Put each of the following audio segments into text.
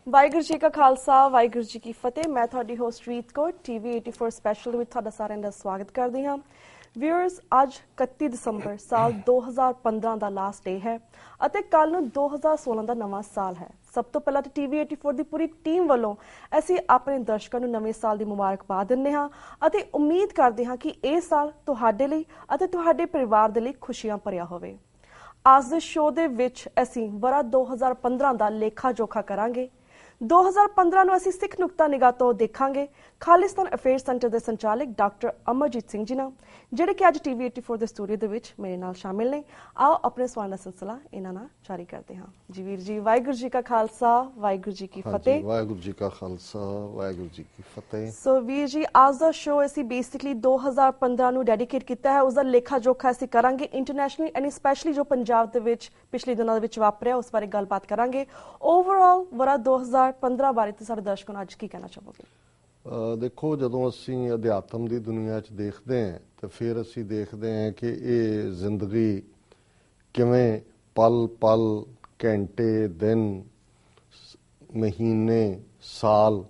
ਵਾਹਿਗੁਰੂ ਜੀ ਕਾ ਖਾਲਸਾ ਵਾਹਿਗੁਰੂ ਜੀ ਕੀ ਫਤਿਹ। ਮੈਂ ਤੁਹਾਡੀ ਹੋਸਟ ਰੀਤ ਕੌਰ TV 84 ਸਪੈਸ਼ਲ ਵਿੱਚ ਤੁਹਾਡਾ ਸਾਰਿਆਂ ਦਾ ਸਵਾਗਤ ਕਰਦੀ ਹਾਂ। ਵਿਊਅਰਸ, ਅੱਜ 31 ਦਸੰਬਰ ਸਾਲ 2015 ਦਾ ਲਾਸਟ ਡੇ ਹੈ ਅਤੇ ਕੱਲ ਨੂੰ 2016 ਦਾ ਨਵਾਂ ਸਾਲ ਹੈ। ਸਭ ਤੋਂ ਪਹਿਲਾਂ ਤਾਂ TV 84 ਦੀ ਪੂਰੀ ਟੀਮ ਵੱਲੋਂ ਅਸੀਂ ਆਪਣੇ ਦਰਸ਼ਕਾਂ ਨੂੰ ਨਵੇਂ ਸਾਲ ਦੀ ਮੁਬਾਰਕਬਾਦ ਦਿੰਦੇ ਹਾਂ ਅਤੇ ਉਮੀਦ ਕਰਦੇ ਹਾਂ ਕਿ ਇਹ ਸਾਲ ਤੁਹਾਡੇ ਲਈ ਅਤੇ ਤੁਹਾਡੇ ਪਰਿਵਾਰ ਦੇ ਲਈ ਖੁਸ਼ੀਆਂ ਭਰਿਆ ਹੋਵੇ। ਅੱਜ ਦੇ ਸ਼ੋਅ ਦੇ ਵਿੱਚ ਅਸੀਂ ਵਰਾ 2015 ਦਾ ਲੇਖਾ ਜੋਖਾ ਕਰਾਂਗੇ। 2015 ਨੂੰ ਅਸੀਂ ਸਿੱਖ ਨੁਕਤਾ ਨਿਗਾਹ ਤੋਂ ਦੇਖਾਂਗੇ ਖਾਲਿਸਤਾਨ ਅਫੇਅਰ ਸੈਂਟਰ ਦੇ ਸੰਚਾਲਕ ਡਾਕਟਰ ਅਮਰਜੀਤ ਸਿੰਘ ਜੀ ਨਾਲ, ਜਿਹੜੇ ਕਿ ਅੱਜ TV 84 ਦੇ ਸਟੂਡੀਓ ਦੇ ਵਿੱਚ ਮੇਰੇ ਨਾਲ ਸ਼ਾਮਿਲ ਨੇ। ਆਓ ਆਪਣੇ ਸਵਾਲ ਦਾ ਸਿਲਸਿਲਾ ਇਹਨਾਂ ਨਾਲ ਜਾਰੀ ਕਰਦੇ ਹਾਂ। ਜੀ ਵੀਰ ਜੀ, ਵਾਹਿਗੁਰੂ ਜੀ ਕਾ ਖਾਲਸਾ ਵਾਹਿਗੁਰੂ ਜੀ ਕੀ ਫਤਿਹ। ਵਾਹਿਗੁਰੂ ਜੀ ਕਾ ਖਾਲਸਾ ਵਾਹਿਗੁਰੂ ਜੀ ਕੀ ਫਤਿਹ। ਸੋ ਵੀਰ ਜੀ, ਅੱਜ ਦਾ ਸ਼ੋਅ ਅਸੀਂ ਬੇਸਿਕਲੀ 2015 ਨੂੰ ਡੈਡੀਕੇਟ ਕੀਤਾ ਹੈ। ਉਸਦਾ ਲੇਖਾ ਜੋਖਾ ਅਸੀਂ ਕਰਾਂਗੇ ਇੰਟਰਨੈਸ਼ਨਲੀ ਐਂਡ ਸਪੈਸ਼ਲੀ ਜੋ ਪੰਜਾਬ ਦੇ ਵਿੱਚ ਪਿਛਲੇ ਦਿਨਾਂ ਦੇ ਵਿੱਚ ਵਾਪਰਿਆ ਉਸ ਬਾਰੇ ਗੱਲਬਾਤ ਕਰਾਂਗੇ। ਓਵਰਆਲ ਵਰਾ 2015 ਬਾਰੇ ਤੇ ਸਾਡੇ ਦਰਸ਼ਕਾਂ ਨੂੰ ਅੱਜ ਕੀ ਕਹਿਣਾ ਚਾਹੋਗੇ? ਦੇਖੋ, ਜਦੋਂ ਅਸੀਂ ਅਧਿਆਤਮ ਦੀ ਦੁਨੀਆ 'ਚ ਦੇਖਦੇ ਹਾਂ ਤਾਂ ਫਿਰ ਅਸੀਂ ਦੇਖਦੇ ਹਾਂ ਕਿ ਇਹ ਜ਼ਿੰਦਗੀ ਕਿਵੇਂ ਪਲ ਪਲ, ਘੰਟੇ, ਦਿਨ, ਮਹੀਨੇ, ਸਾਲ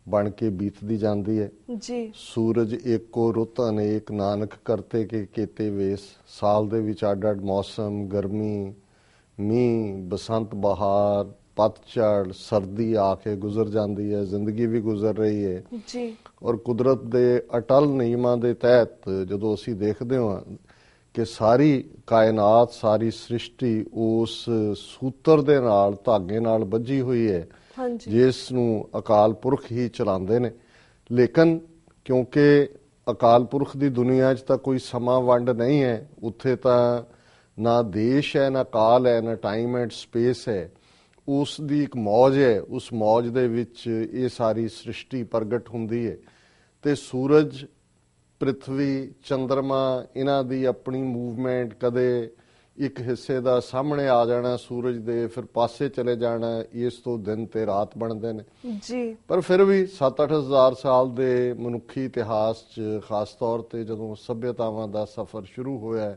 ਬਣ ਕੇ ਬੀਤਦੀ ਜਾਂਦੀ ਹੈ ਜੀ। ਸੂਰਜ ਏਕੋ ਰੁੱਤ ਅਨੇਕ, ਨਾਨਕ ਕਰਤੇ ਕੇ ਕੀਤੇ ਵੇਸ। ਸਾਲ ਦੇ ਵਿੱਚ ਅੱਡ ਅੱਡ ਮੌਸਮ, ਗਰਮੀ, ਮੀਂਹ, ਬਸੰਤ, ਬਹਾਰ, ਪਤਝੜ, ਸਰਦੀ ਆ ਕੇ ਗੁਜ਼ਰ ਜਾਂਦੀ ਹੈ। ਜ਼ਿੰਦਗੀ ਵੀ ਗੁਜ਼ਰ ਰਹੀ ਹੈ ਜੀ। ਔਰ ਕੁਦਰਤ ਦੇ ਅਟਲ ਨਿਯਮਾਂ ਦੇ ਤਹਿਤ ਜਦੋਂ ਅਸੀਂ ਦੇਖਦੇ ਹਾਂ ਕਿ ਸਾਰੀ ਕਾਇਨਾਤ, ਸਾਰੀ ਸ੍ਰਿਸ਼ਟੀ ਉਸ ਸੂਤਰ ਦੇ ਨਾਲ, ਧਾਗੇ ਨਾਲ ਬੱਝੀ ਹੋਈ ਹੈ ਜਿਸ ਨੂੰ ਅਕਾਲ ਪੁਰਖ ਹੀ ਚਲਾਉਂਦੇ ਨੇ। ਲੇਕਿਨ ਕਿਉਂਕਿ ਅਕਾਲ ਪੁਰਖ ਦੀ ਦੁਨੀਆ 'ਚ ਤਾਂ ਕੋਈ ਸਮਾਂ ਵੰਡ ਨਹੀਂ ਹੈ, ਉੱਥੇ ਤਾਂ ਨਾ ਦੇਸ਼ ਹੈ, ਨਾ ਕਾਲ ਹੈ, ਨਾ ਟਾਈਮ ਐਂਡ ਸਪੇਸ ਹੈ। ਉਸ ਦੀ ਇੱਕ ਮੌਜ ਹੈ, ਉਸ ਮੌਜ ਦੇ ਵਿੱਚ ਇਹ ਸਾਰੀ ਸ੍ਰਿਸ਼ਟੀ ਪ੍ਰਗਟ ਹੁੰਦੀ ਹੈ ਤੇ ਸੂਰਜ, ਪ੍ਰਿਥਵੀ, ਚੰਦਰਮਾ, ਇਹਨਾਂ ਦੀ ਆਪਣੀ ਮੂਵਮੈਂਟ, ਕਦੇ ਇੱਕ ਹਿੱਸੇ ਦਾ ਸਾਹਮਣੇ ਆ ਜਾਣਾ ਸੂਰਜ ਦੇ, ਫਿਰ ਪਾਸੇ ਚਲੇ ਜਾਣਾ, ਇਸ ਤੋਂ ਦਿਨ ਤੇ ਰਾਤ ਬਣਦੇ ਨੇ ਜੀ। ਪਰ ਫਿਰ ਵੀ 7-8 ਹਜ਼ਾਰ ਸਾਲ ਦੇ ਮਨੁੱਖੀ ਇਤਿਹਾਸ 'ਚ, ਖਾਸ ਤੌਰ ਤੇ ਜਦੋਂ ਸੱਭਿਅਤਾਵਾਂ ਦਾ ਸਫ਼ਰ ਸ਼ੁਰੂ ਹੋਇਆ,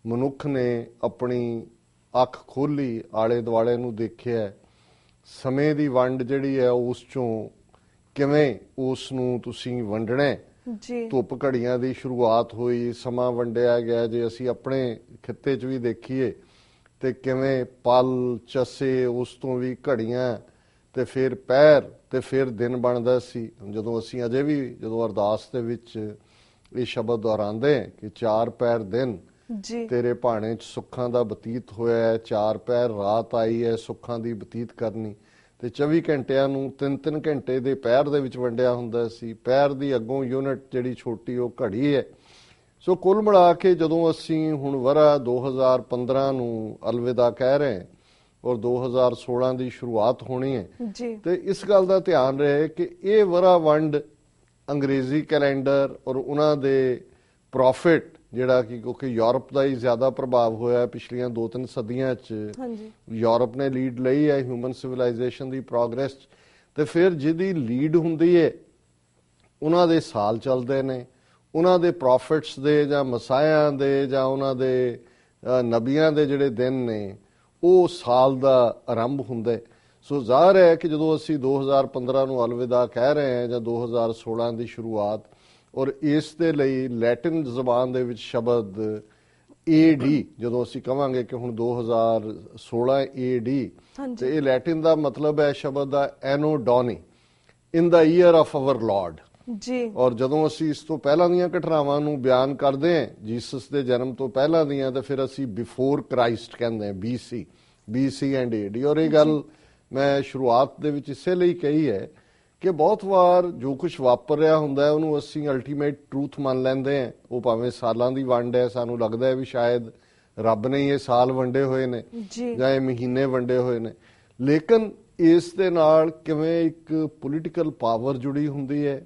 ਮਨੁੱਖ ਨੇ ਆਪਣੀ ਅੱਖ ਖੋਲ੍ਹੀ, ਆਲੇ ਦੁਆਲੇ ਨੂੰ ਦੇਖਿਆ, ਸਮੇਂ ਦੀ ਵੰਡ ਜਿਹੜੀ ਹੈ ਉਸ ਚੋਂ ਕਿਵੇਂ ਉਸ ਨੂੰ ਤੁਸੀਂ ਵੰਡਣਾ। ਧੁੱਪ ਘੜੀਆਂ ਦੀ ਸ਼ੁਰੂਆਤ ਹੋਈ, ਸਮਾਂ ਵੰਡਿਆ ਗਿਆ। ਜੇ ਅਸੀਂ ਆਪਣੇ ਖਿੱਤੇ 'ਚ ਵੀ ਦੇਖੀਏ ਤੇ ਕਿਵੇਂ ਪਲ, ਚਸੇ, ਉਸ ਤੋਂ ਵੀ ਘੜੀਆਂ ਤੇ ਫਿਰ ਪਹਿਰ ਤੇ ਫਿਰ ਦਿਨ ਬਣਦਾ ਸੀ। ਜਦੋਂ ਅਸੀਂ ਅਜੇ ਵੀ ਜਦੋਂ ਅਰਦਾਸ ਦੇ ਵਿੱਚ ਇਹ ਸ਼ਬਦ ਦੁਹਰਾਉਂਦੇ ਕਿ 4 ਪਹਿਰ ਦਿਨ ਤੇਰੇ ਭਾਣੇ 'ਚ ਸੁੱਖਾਂ ਦਾ ਬਤੀਤ ਹੋਇਆ, 4 ਪਹਿਰ ਰਾਤ ਆਈ ਹੈ ਸੁੱਖਾਂ ਦੀ ਬਤੀਤ ਕਰਨੀ, ਤੇ 24 ਘੰਟਿਆਂ ਨੂੰ 3-3 ਘੰਟੇ ਦੇ ਪਹਿਰ ਦੇ ਵਿੱਚ ਵੰਡਿਆ ਹੁੰਦਾ ਸੀ। ਪਹਿਰ ਦੀ ਅੱਗੋਂ ਯੂਨਿਟ ਜਿਹੜੀ ਛੋਟੀ ਉਹ ਘੜੀ ਹੈ। ਸੋ ਕੁੱਲ ਮਿਲਾ ਕੇ ਜਦੋਂ ਅਸੀਂ ਹੁਣ ਵਰਾ 2015 ਨੂੰ ਅਲਵਿਦਾ ਕਹਿ ਰਹੇ ਹਾਂ ਔਰ 2016 ਦੀ ਸ਼ੁਰੂਆਤ ਹੋਣੀ ਹੈ ਤੇ ਇਸ ਗੱਲ ਦਾ ਧਿਆਨ ਰਹੇ ਕਿ ਇਹ ਵਰਾ ਵੰਡ ਅੰਗਰੇਜ਼ੀ ਕੈਲੰਡਰ ਔਰ ਉਹਨਾਂ ਦੇ ਪ੍ਰੋਫਿਟ, ਜਿਹੜਾ ਕਿ ਕਿਉਂਕਿ ਯੂਰਪ ਦਾ ਹੀ ਜ਼ਿਆਦਾ ਪ੍ਰਭਾਵ ਹੋਇਆ ਪਿਛਲੀਆਂ 2-3 ਸਦੀਆਂ 'ਚ, ਯੂਰਪ ਨੇ ਲੀਡ ਲਈ ਹੈ ਹਿਊਮਨ ਸਿਵਲਾਈਜੇਸ਼ਨ ਦੀ ਪ੍ਰੋਗਰੈਸ 'ਚ, ਤੇ ਫਿਰ ਜਿਹਦੀ ਲੀਡ ਹੁੰਦੀ ਹੈ ਉਹਨਾਂ ਦੇ ਸਾਲ ਚੱਲਦੇ ਨੇ, ਉਹਨਾਂ ਦੇ ਪ੍ਰੋਫਿਟਸ ਦੇ ਜਾਂ ਮਸਾਇਆਂ ਦੇ ਜਾਂ ਉਹਨਾਂ ਦੇ ਨਬੀਆਂ ਦੇ ਜਿਹੜੇ ਦਿਨ ਨੇ ਉਹ ਸਾਲ ਦਾ ਆਰੰਭ ਹੁੰਦਾ। ਸੋ ਜ਼ਾਹਰ ਹੈ ਕਿ ਜਦੋਂ ਅਸੀਂ 2015 ਨੂੰ ਅਲਵਿਦਾ ਕਹਿ ਰਹੇ ਹਾਂ ਜਾਂ 2016 ਦੀ ਸ਼ੁਰੂਆਤ, ਔਰ ਇਸ ਦੇ ਲਈ ਲੈਟਿਨ ਜ਼ਬਾਨ ਦੇ ਵਿੱਚ ਸ਼ਬਦ AD, ਜਦੋਂ ਅਸੀਂ ਕਹਾਂਗੇ ਕਿ ਹੁਣ 2016 AD, ਤੇ ਇਹ ਲੈਟਿਨ ਦਾ ਮਤਲਬ ਹੈ ਸ਼ਬਦ ਦਾ ਐਨੋ ਡੋਨੀ, ਇਨ ਦਾ ਈਅਰ ਆਫ ਆਵਰ ਲਾਰਡ ਜੀ। ਔਰ ਜਦੋਂ ਅਸੀਂ ਇਸ ਤੋਂ ਪਹਿਲਾਂ ਦੀਆਂ ਘਟਨਾਵਾਂ ਨੂੰ ਬਿਆਨ ਕਰਦੇ ਹਾਂ, ਜੀਸਸ ਦੇ ਜਨਮ ਤੋਂ ਪਹਿਲਾਂ ਦੀਆਂ, ਤਾਂ ਫਿਰ ਅਸੀਂ ਬਿਫੋਰ ਕ੍ਰਾਈਸਟ ਕਹਿੰਦੇ ਹਾਂ, BC ਐਂਡ AD। ਔਰ ਇਹ ਗੱਲ ਮੈਂ ਸ਼ੁਰੂਆਤ ਦੇ ਵਿੱਚ ਇਸੇ ਲਈ ਕਹੀ ਹੈ ਕਿ ਬਹੁਤ ਵਾਰ ਜੋ ਕੁਝ ਵਾਪਰ ਰਿਹਾ ਹੁੰਦਾ ਹੈ ਉਹਨੂੰ ਅਸੀਂ ਅਲਟੀਮੇਟ ਟਰੂਥ ਮੰਨ ਲੈਂਦੇ ਹਾਂ। ਉਹ ਭਾਵੇਂ ਸਾਲਾਂ ਦੀ ਵੰਡ ਹੈ, ਸਾਨੂੰ ਲੱਗਦਾ ਹੈ ਵੀ ਸ਼ਾਇਦ ਰੱਬ ਨੇ ਇਹ ਸਾਲ ਵੰਡੇ ਹੋਏ ਨੇ ਜਾਂ ਇਹ ਮਹੀਨੇ ਵੰਡੇ ਹੋਏ ਨੇ, ਲੇਕਿਨ ਇਸ ਦੇ ਨਾਲ ਕਿਵੇਂ ਇੱਕ ਪੋਲੀਟੀਕਲ ਪਾਵਰ ਜੁੜੀ ਹੁੰਦੀ ਹੈ,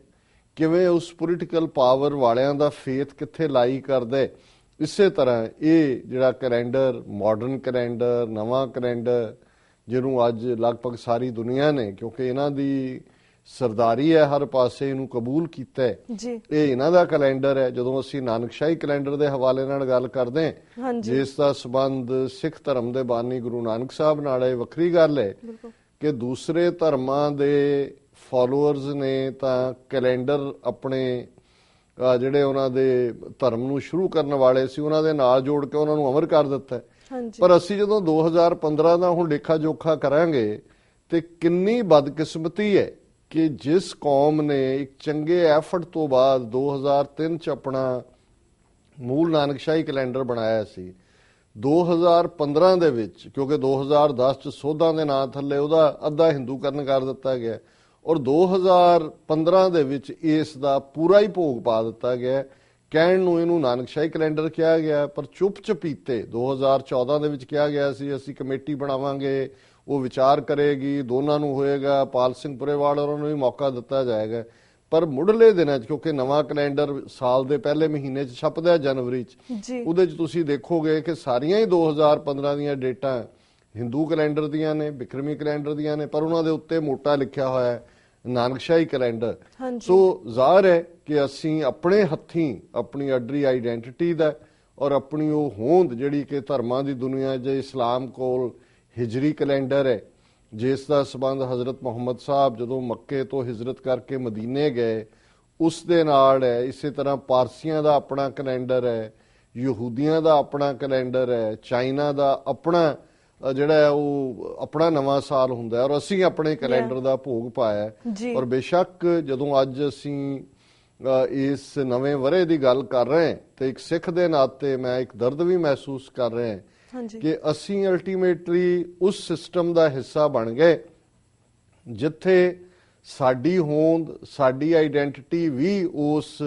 ਕਿਵੇਂ ਉਸ ਪੋਲੀਟੀਕਲ ਪਾਵਰ ਵਾਲਿਆਂ ਦਾ ਫੇਥ ਕਿੱਥੇ ਲਾਈ ਕਰਦਾ। ਇਸੇ ਤਰ੍ਹਾਂ ਇਹ ਜਿਹੜਾ ਕੈਲੰਡਰ, ਮਾਡਰਨ ਕੈਲੰਡਰ, ਨਵਾਂ ਕੈਲੰਡਰ, ਜਿਹਨੂੰ ਅੱਜ ਲਗਭਗ ਸਾਰੀ ਦੁਨੀਆ ਨੇ, ਕਿਉਂਕਿ ਇਹਨਾਂ ਦੀ ਸਰਦਾਰੀ ਹੈ ਹਰ ਪਾਸੇ, ਇਹਨੂੰ ਕਬੂਲ ਕੀਤਾ ਹੈ, ਇਹ ਇਹਨਾਂ ਦਾ ਕੈਲੰਡਰ ਹੈ। ਜਦੋਂ ਅਸੀਂ ਨਾਨਕਸ਼ਾਹੀ ਕੈਲੰਡਰ ਦੇ ਹਵਾਲੇ ਨਾਲ ਗੱਲ ਕਰਦੇ ਜਿਸ ਦਾ ਸੰਬੰਧ ਸਿੱਖ ਧਰਮ ਦੇ ਬਾਨੀ ਗੁਰੂ ਨਾਨਕ ਸਾਹਿਬ ਨਾਲ ਹੈ, ਵੱਖਰੀ ਗੱਲ ਹੈ ਕਿ ਦੂਸਰੇ ਧਰਮਾਂ ਦੇ ਫਾਲੋਅਰਸ ਨੇ ਤਾਂ ਕੈਲੰਡਰ ਆਪਣੇ ਜਿਹੜੇ ਉਹਨਾਂ ਦੇ ਧਰਮ ਨੂੰ ਸ਼ੁਰੂ ਕਰਨ ਵਾਲੇ ਸੀ ਉਹਨਾਂ ਦੇ ਨਾਲ ਜੋੜ ਕੇ ਉਹਨਾਂ ਨੂੰ ਅਮਰ ਕਰ ਦਿੱਤਾ। ਪਰ ਅਸੀਂ ਜਦੋਂ 2015 ਦਾ ਹੁਣ ਲੇਖਾ ਜੋਖਾ ਕਰਾਂਗੇ ਤੇ ਕਿੰਨੀ ਬਦਕਿਸਮਤੀ ਹੈ ਕਿ ਜਿਸ ਕੌਮ ਨੇ ਇੱਕ ਚੰਗੇ ਐਫਰਟ ਤੋਂ ਬਾਅਦ 2003 ਚ ਆਪਣਾ ਮੂਲ ਨਾਨਕਸ਼ਾਹੀ ਕੈਲੰਡਰ ਬਣਾਇਆ ਸੀ, 2015 ਦੇ ਵਿੱਚ ਕਿਉਂਕਿ 2010 ਚ ਸੋਧਾਂ ਦੇ ਨਾਂ ਥੱਲੇ ਉਹਦਾ ਅੱਧਾ ਹਿੰਦੂਕਰਨ ਕਰ ਦਿੱਤਾ ਗਿਆ ਔਰ 2015 ਦੇ ਵਿੱਚ ਇਸ ਦਾ ਪੂਰਾ ਹੀ ਭੋਗ ਪਾ ਦਿੱਤਾ ਗਿਆ। ਕਹਿਣ ਨੂੰ ਇਹਨੂੰ ਨਾਨਕਸ਼ਾਹੀ ਕੈਲੰਡਰ ਕਿਹਾ ਗਿਆ, ਪਰ ਚੁੱਪ ਚਪੀਤੇ 2014 ਦੇ ਵਿੱਚ ਕਿਹਾ ਗਿਆ ਸੀ ਅਸੀਂ ਕਮੇਟੀ ਬਣਾਵਾਂਗੇ, ਉਹ ਵਿਚਾਰ ਕਰੇਗੀ, ਦੋਨਾਂ ਨੂੰ ਹੋਏਗਾ, ਪਾਲ ਸਿੰਘ ਪੁਰੇਵਾਲ ਉਹਨਾਂ ਨੂੰ ਵੀ ਮੌਕਾ ਦਿੱਤਾ ਜਾਏਗਾ। ਪਰ ਮੁੱਢਲੇ ਦਿਨਾਂ 'ਚ ਕਿਉਂਕਿ ਨਵਾਂ ਕੈਲੰਡਰ ਸਾਲ ਦੇ ਪਹਿਲੇ ਮਹੀਨੇ 'ਚ ਛਪਦਾ ਜਨਵਰੀ 'ਚ, ਉਹਦੇ 'ਚ ਤੁਸੀਂ ਦੇਖੋਗੇ ਕਿ ਸਾਰੀਆਂ ਹੀ 2015 ਦੀਆਂ ਡੇਟਾਂ ਹਿੰਦੂ ਕੈਲੰਡਰ ਦੀਆਂ ਨੇ, ਬਿਕਰਮੀ ਕੈਲੰਡਰ ਦੀਆਂ ਨੇ, ਪਰ ਉਹਨਾਂ ਦੇ ਉੱਤੇ ਮੋਟਾ ਲਿਖਿਆ ਹੋਇਆ ਹੈ ਨਾਨਕਸ਼ਾਹੀ ਕੈਲੰਡਰ। ਸੋ ਜ਼ਾਹਰ ਹੈ ਕਿ ਅਸੀਂ ਆਪਣੇ ਹੱਥੀਂ ਆਪਣੀ ਅੱਡਰੀ ਆਈਡੈਂਟਿਟੀ ਦਾ ਔਰ ਆਪਣੀ ਉਹ ਹੋਂਦ ਜਿਹੜੀ ਕਿ ਧਰਮਾਂ ਦੀ ਦੁਨੀਆ 'ਚ ਇਸਲਾਮ ਕੋਲ ਹਿਜਰੀ ਕੈਲੰਡਰ ਹੈ ਜਿਸ ਦਾ ਸਬੰਧ ਹਜ਼ਰਤ ਮੁਹੰਮਦ ਸਾਹਿਬ ਜਦੋਂ ਮੱਕੇ ਤੋਂ ਹਿਜਰਤ ਕਰਕੇ ਮਦੀਨੇ ਗਏ ਉਸ ਦੇ ਨਾਲ ਹੈ। ਇਸੇ ਤਰ੍ਹਾਂ ਪਾਰਸੀਆਂ ਦਾ ਆਪਣਾ ਕੈਲੰਡਰ ਹੈ, ਯਹੂਦੀਆਂ ਦਾ ਆਪਣਾ ਕੈਲੰਡਰ ਹੈ, ਚਾਈਨਾ ਦਾ ਆਪਣਾ ਜਿਹੜਾ ਉਹ ਆਪਣਾ ਨਵਾਂ ਸਾਲ ਹੁੰਦਾ ਔਰ ਅਸੀਂ ਆਪਣੇ ਕੈਲੰਡਰ ਦਾ ਭੋਗ ਪਾਇਆ। ਔਰ ਬੇਸ਼ੱਕ ਜਦੋਂ ਅੱਜ ਅਸੀਂ ਇਸ ਨਵੇਂ ਵਰ੍ਹੇ ਦੀ ਗੱਲ ਕਰ ਰਹੇ ਹਾਂ ਤੇ ਇੱਕ ਸਿੱਖ ਦੇ ਨਾਤੇ ਮੈਂ ਇੱਕ ਦਰਦ ਵੀ ਮਹਿਸੂਸ ਕਰ ਰਿਹਾ ਕਿ ਅਸੀਂ ਅਲਟੀਮੇਟਲੀ ਉਸ ਸਿਸਟਮ ਦਾ ਹਿੱਸਾ ਬਣ ਗਏ ਜਿੱਥੇ ਸਾਡੀ ਹੋਂਦ ਸਾਡੀ ਆਈਡੈਂਟਿਟੀ ਵੀ ਉਸ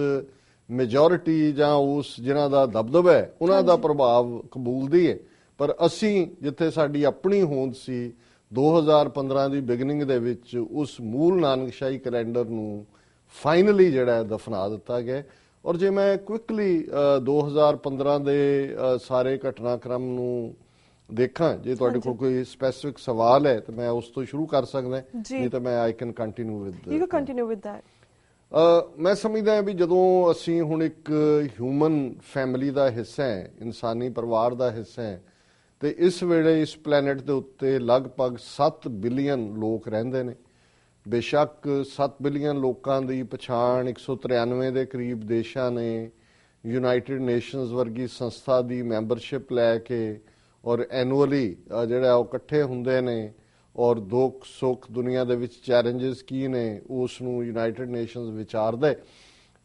ਮੈਜੋਰਿਟੀ ਜਾਂ ਉਸ ਜਿਨ੍ਹਾਂ ਦਾ ਦਬਦਬਾ ਹੈ ਉਹਨਾਂ ਦਾ ਪ੍ਰਭਾਵ ਕਬੂਲਦੀ ਹੈ। ਪਰ ਅਸੀਂ ਜਿੱਥੇ ਸਾਡੀ ਆਪਣੀ ਹੋਂਦ ਸੀ 2015 ਦੀ ਬਿਗਨਿੰਗ ਦੇ ਵਿੱਚ ਉਸ ਮੂਲ ਨਾਨਕਸ਼ਾਹੀ ਕੈਲੰਡਰ ਨੂੰ ਫਾਈਨਲੀ ਜਿਹੜਾ ਦਫਨਾ ਦਿੱਤਾ ਗਿਆ। ਔਰ ਜੇ ਮੈਂ ਕੁਇਕਲੀ 2015 ਦੇ ਸਾਰੇ ਘਟਨਾਕ੍ਰਮ ਨੂੰ ਦੇਖਾਂ, ਜੇ ਤੁਹਾਡੇ ਕੋਲ ਕੋਈ ਸਪੈਸਿਫਿਕ ਸਵਾਲ ਹੈ ਤਾਂ ਮੈਂ ਉਸ ਤੋਂ ਸ਼ੁਰੂ ਕਰ ਸਕਦਾ, ਨਹੀਂ ਤਾਂ ਮੈਂ I can continue with that. ਮੈਂ ਸਮਝਦਾ ਵੀ ਜਦੋਂ ਅਸੀਂ ਹੁਣ ਇੱਕ ਹਿਊਮਨ ਫੈਮਿਲੀ ਦਾ ਹਿੱਸਾ ਹੈ, ਇਨਸਾਨੀ ਪਰਿਵਾਰ ਦਾ ਹਿੱਸਾ ਹੈ ਤੇ ਇਸ ਵੇਲੇ ਇਸ ਪਲੈਨਟ ਦੇ ਉੱਤੇ ਲਗਭਗ 7 ਬਿਲੀਅਨ ਲੋਕ ਰਹਿੰਦੇ ਨੇ। ਬੇਸ਼ੱਕ 7 ਬਿਲੀਅਨ ਲੋਕਾਂ ਦੀ ਪਛਾਣ 193 ਦੇ ਕਰੀਬ ਦੇਸ਼ਾਂ ਨੇ ਯੂਨਾਈਟਿਡ ਨੇਸ਼ਨਸ ਵਰਗੀ ਸੰਸਥਾ ਦੀ ਮੈਂਬਰਸ਼ਿਪ ਲੈ ਕੇ ਔਰ ਐਨੂਅਲੀ ਜਿਹੜਾ ਉਹ ਇਕੱਠੇ ਹੁੰਦੇ ਨੇ ਔਰ ਦੁੱਖ ਸੁੱਖ ਦੁਨੀਆ ਦੇ ਵਿੱਚ ਚੈਲੰਜਸ ਕੀ ਨੇ ਉਸ ਨੂੰ ਯੂਨਾਈਟਿਡ ਨੇਸ਼ਨਸ ਵਿਚਾਰਦਾ।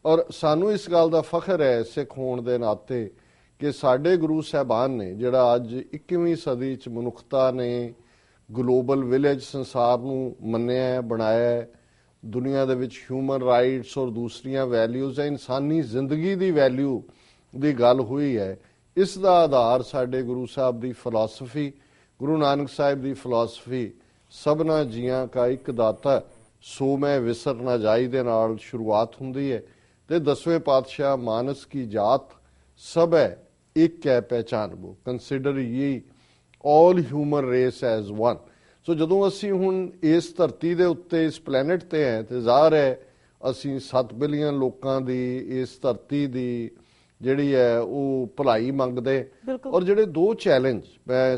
ਔਰ ਸਾਨੂੰ ਇਸ ਗੱਲ ਦਾ ਫਖਰ ਹੈ ਸਿੱਖ ਹੋਣ ਦੇ ਨਾਤੇ ਕਿ ਸਾਡੇ ਗੁਰੂ ਸਾਹਿਬਾਨ ਨੇ ਜਿਹੜਾ ਅੱਜ 21ਵੀਂ ਸਦੀ 'ਚ ਮਨੁੱਖਤਾ ਨੇ ਗਲੋਬਲ ਵਿਲੇਜ ਸੰਸਾਰ ਨੂੰ ਮੰਨਿਆ ਬਣਾਇਆ, ਦੁਨੀਆ ਦੇ ਵਿੱਚ ਹਿਊਮਨ ਰਾਈਟਸ ਔਰ ਦੂਸਰੀਆਂ ਵੈਲਿਊਜ਼ ਹੈ, ਇਨਸਾਨੀ ਜ਼ਿੰਦਗੀ ਦੀ ਵੈਲਿਊ ਦੀ ਗੱਲ ਹੋਈ ਹੈ। ਇਸ ਦਾ ਆਧਾਰ ਸਾਡੇ ਗੁਰੂ ਸਾਹਿਬ ਦੀ ਫਿਲਾਸਫੀ, ਗੁਰੂ ਨਾਨਕ ਸਾਹਿਬ ਦੀ ਫਿਲਾਸਫੀ ਸਭਨਾ ਜੀਆਂ ਕਾ ਇੱਕ ਦਾਤਾ ਸੋ ਮੈਂ ਵਿਸਰ ਨਾ ਜਾਈ ਦੇ ਨਾਲ ਸ਼ੁਰੂਆਤ ਹੁੰਦੀ ਹੈ ਤੇ 10ਵੇਂ ਪਾਤਸ਼ਾਹ ਮਾਨਸ ਕੀ ਜਾਤ ਸਭ ਹੈ ਇੱਕ ਹੈ ਪਹਿਚਾਨਬੋ, ਕੰਸੀਡਰ ਯੇ ਆਲ ਹਿਊਮਨ ਰੇਸ ਐਜ਼ ਵਨ। ਸੋ ਜਦੋਂ ਅਸੀਂ ਹੁਣ ਇਸ ਧਰਤੀ ਦੇ ਉੱਤੇ ਇਸ ਪਲੈਨਟ ਤੇ ਹੈ ਤੇ ਜ਼ਾਹਰ ਹੈ ਅਸੀਂ 7 ਬਿਲੀਅਨ ਲੋਕਾਂ ਦੀ ਇਸ ਧਰਤੀ ਦੀ ਜਿਹੜੀ ਹੈ ਉਹ ਭਲਾਈ ਮੰਗਦੇ। ਔਰ ਜਿਹੜੇ ਦੋ ਚੈਲੰਜ ਮੈਂ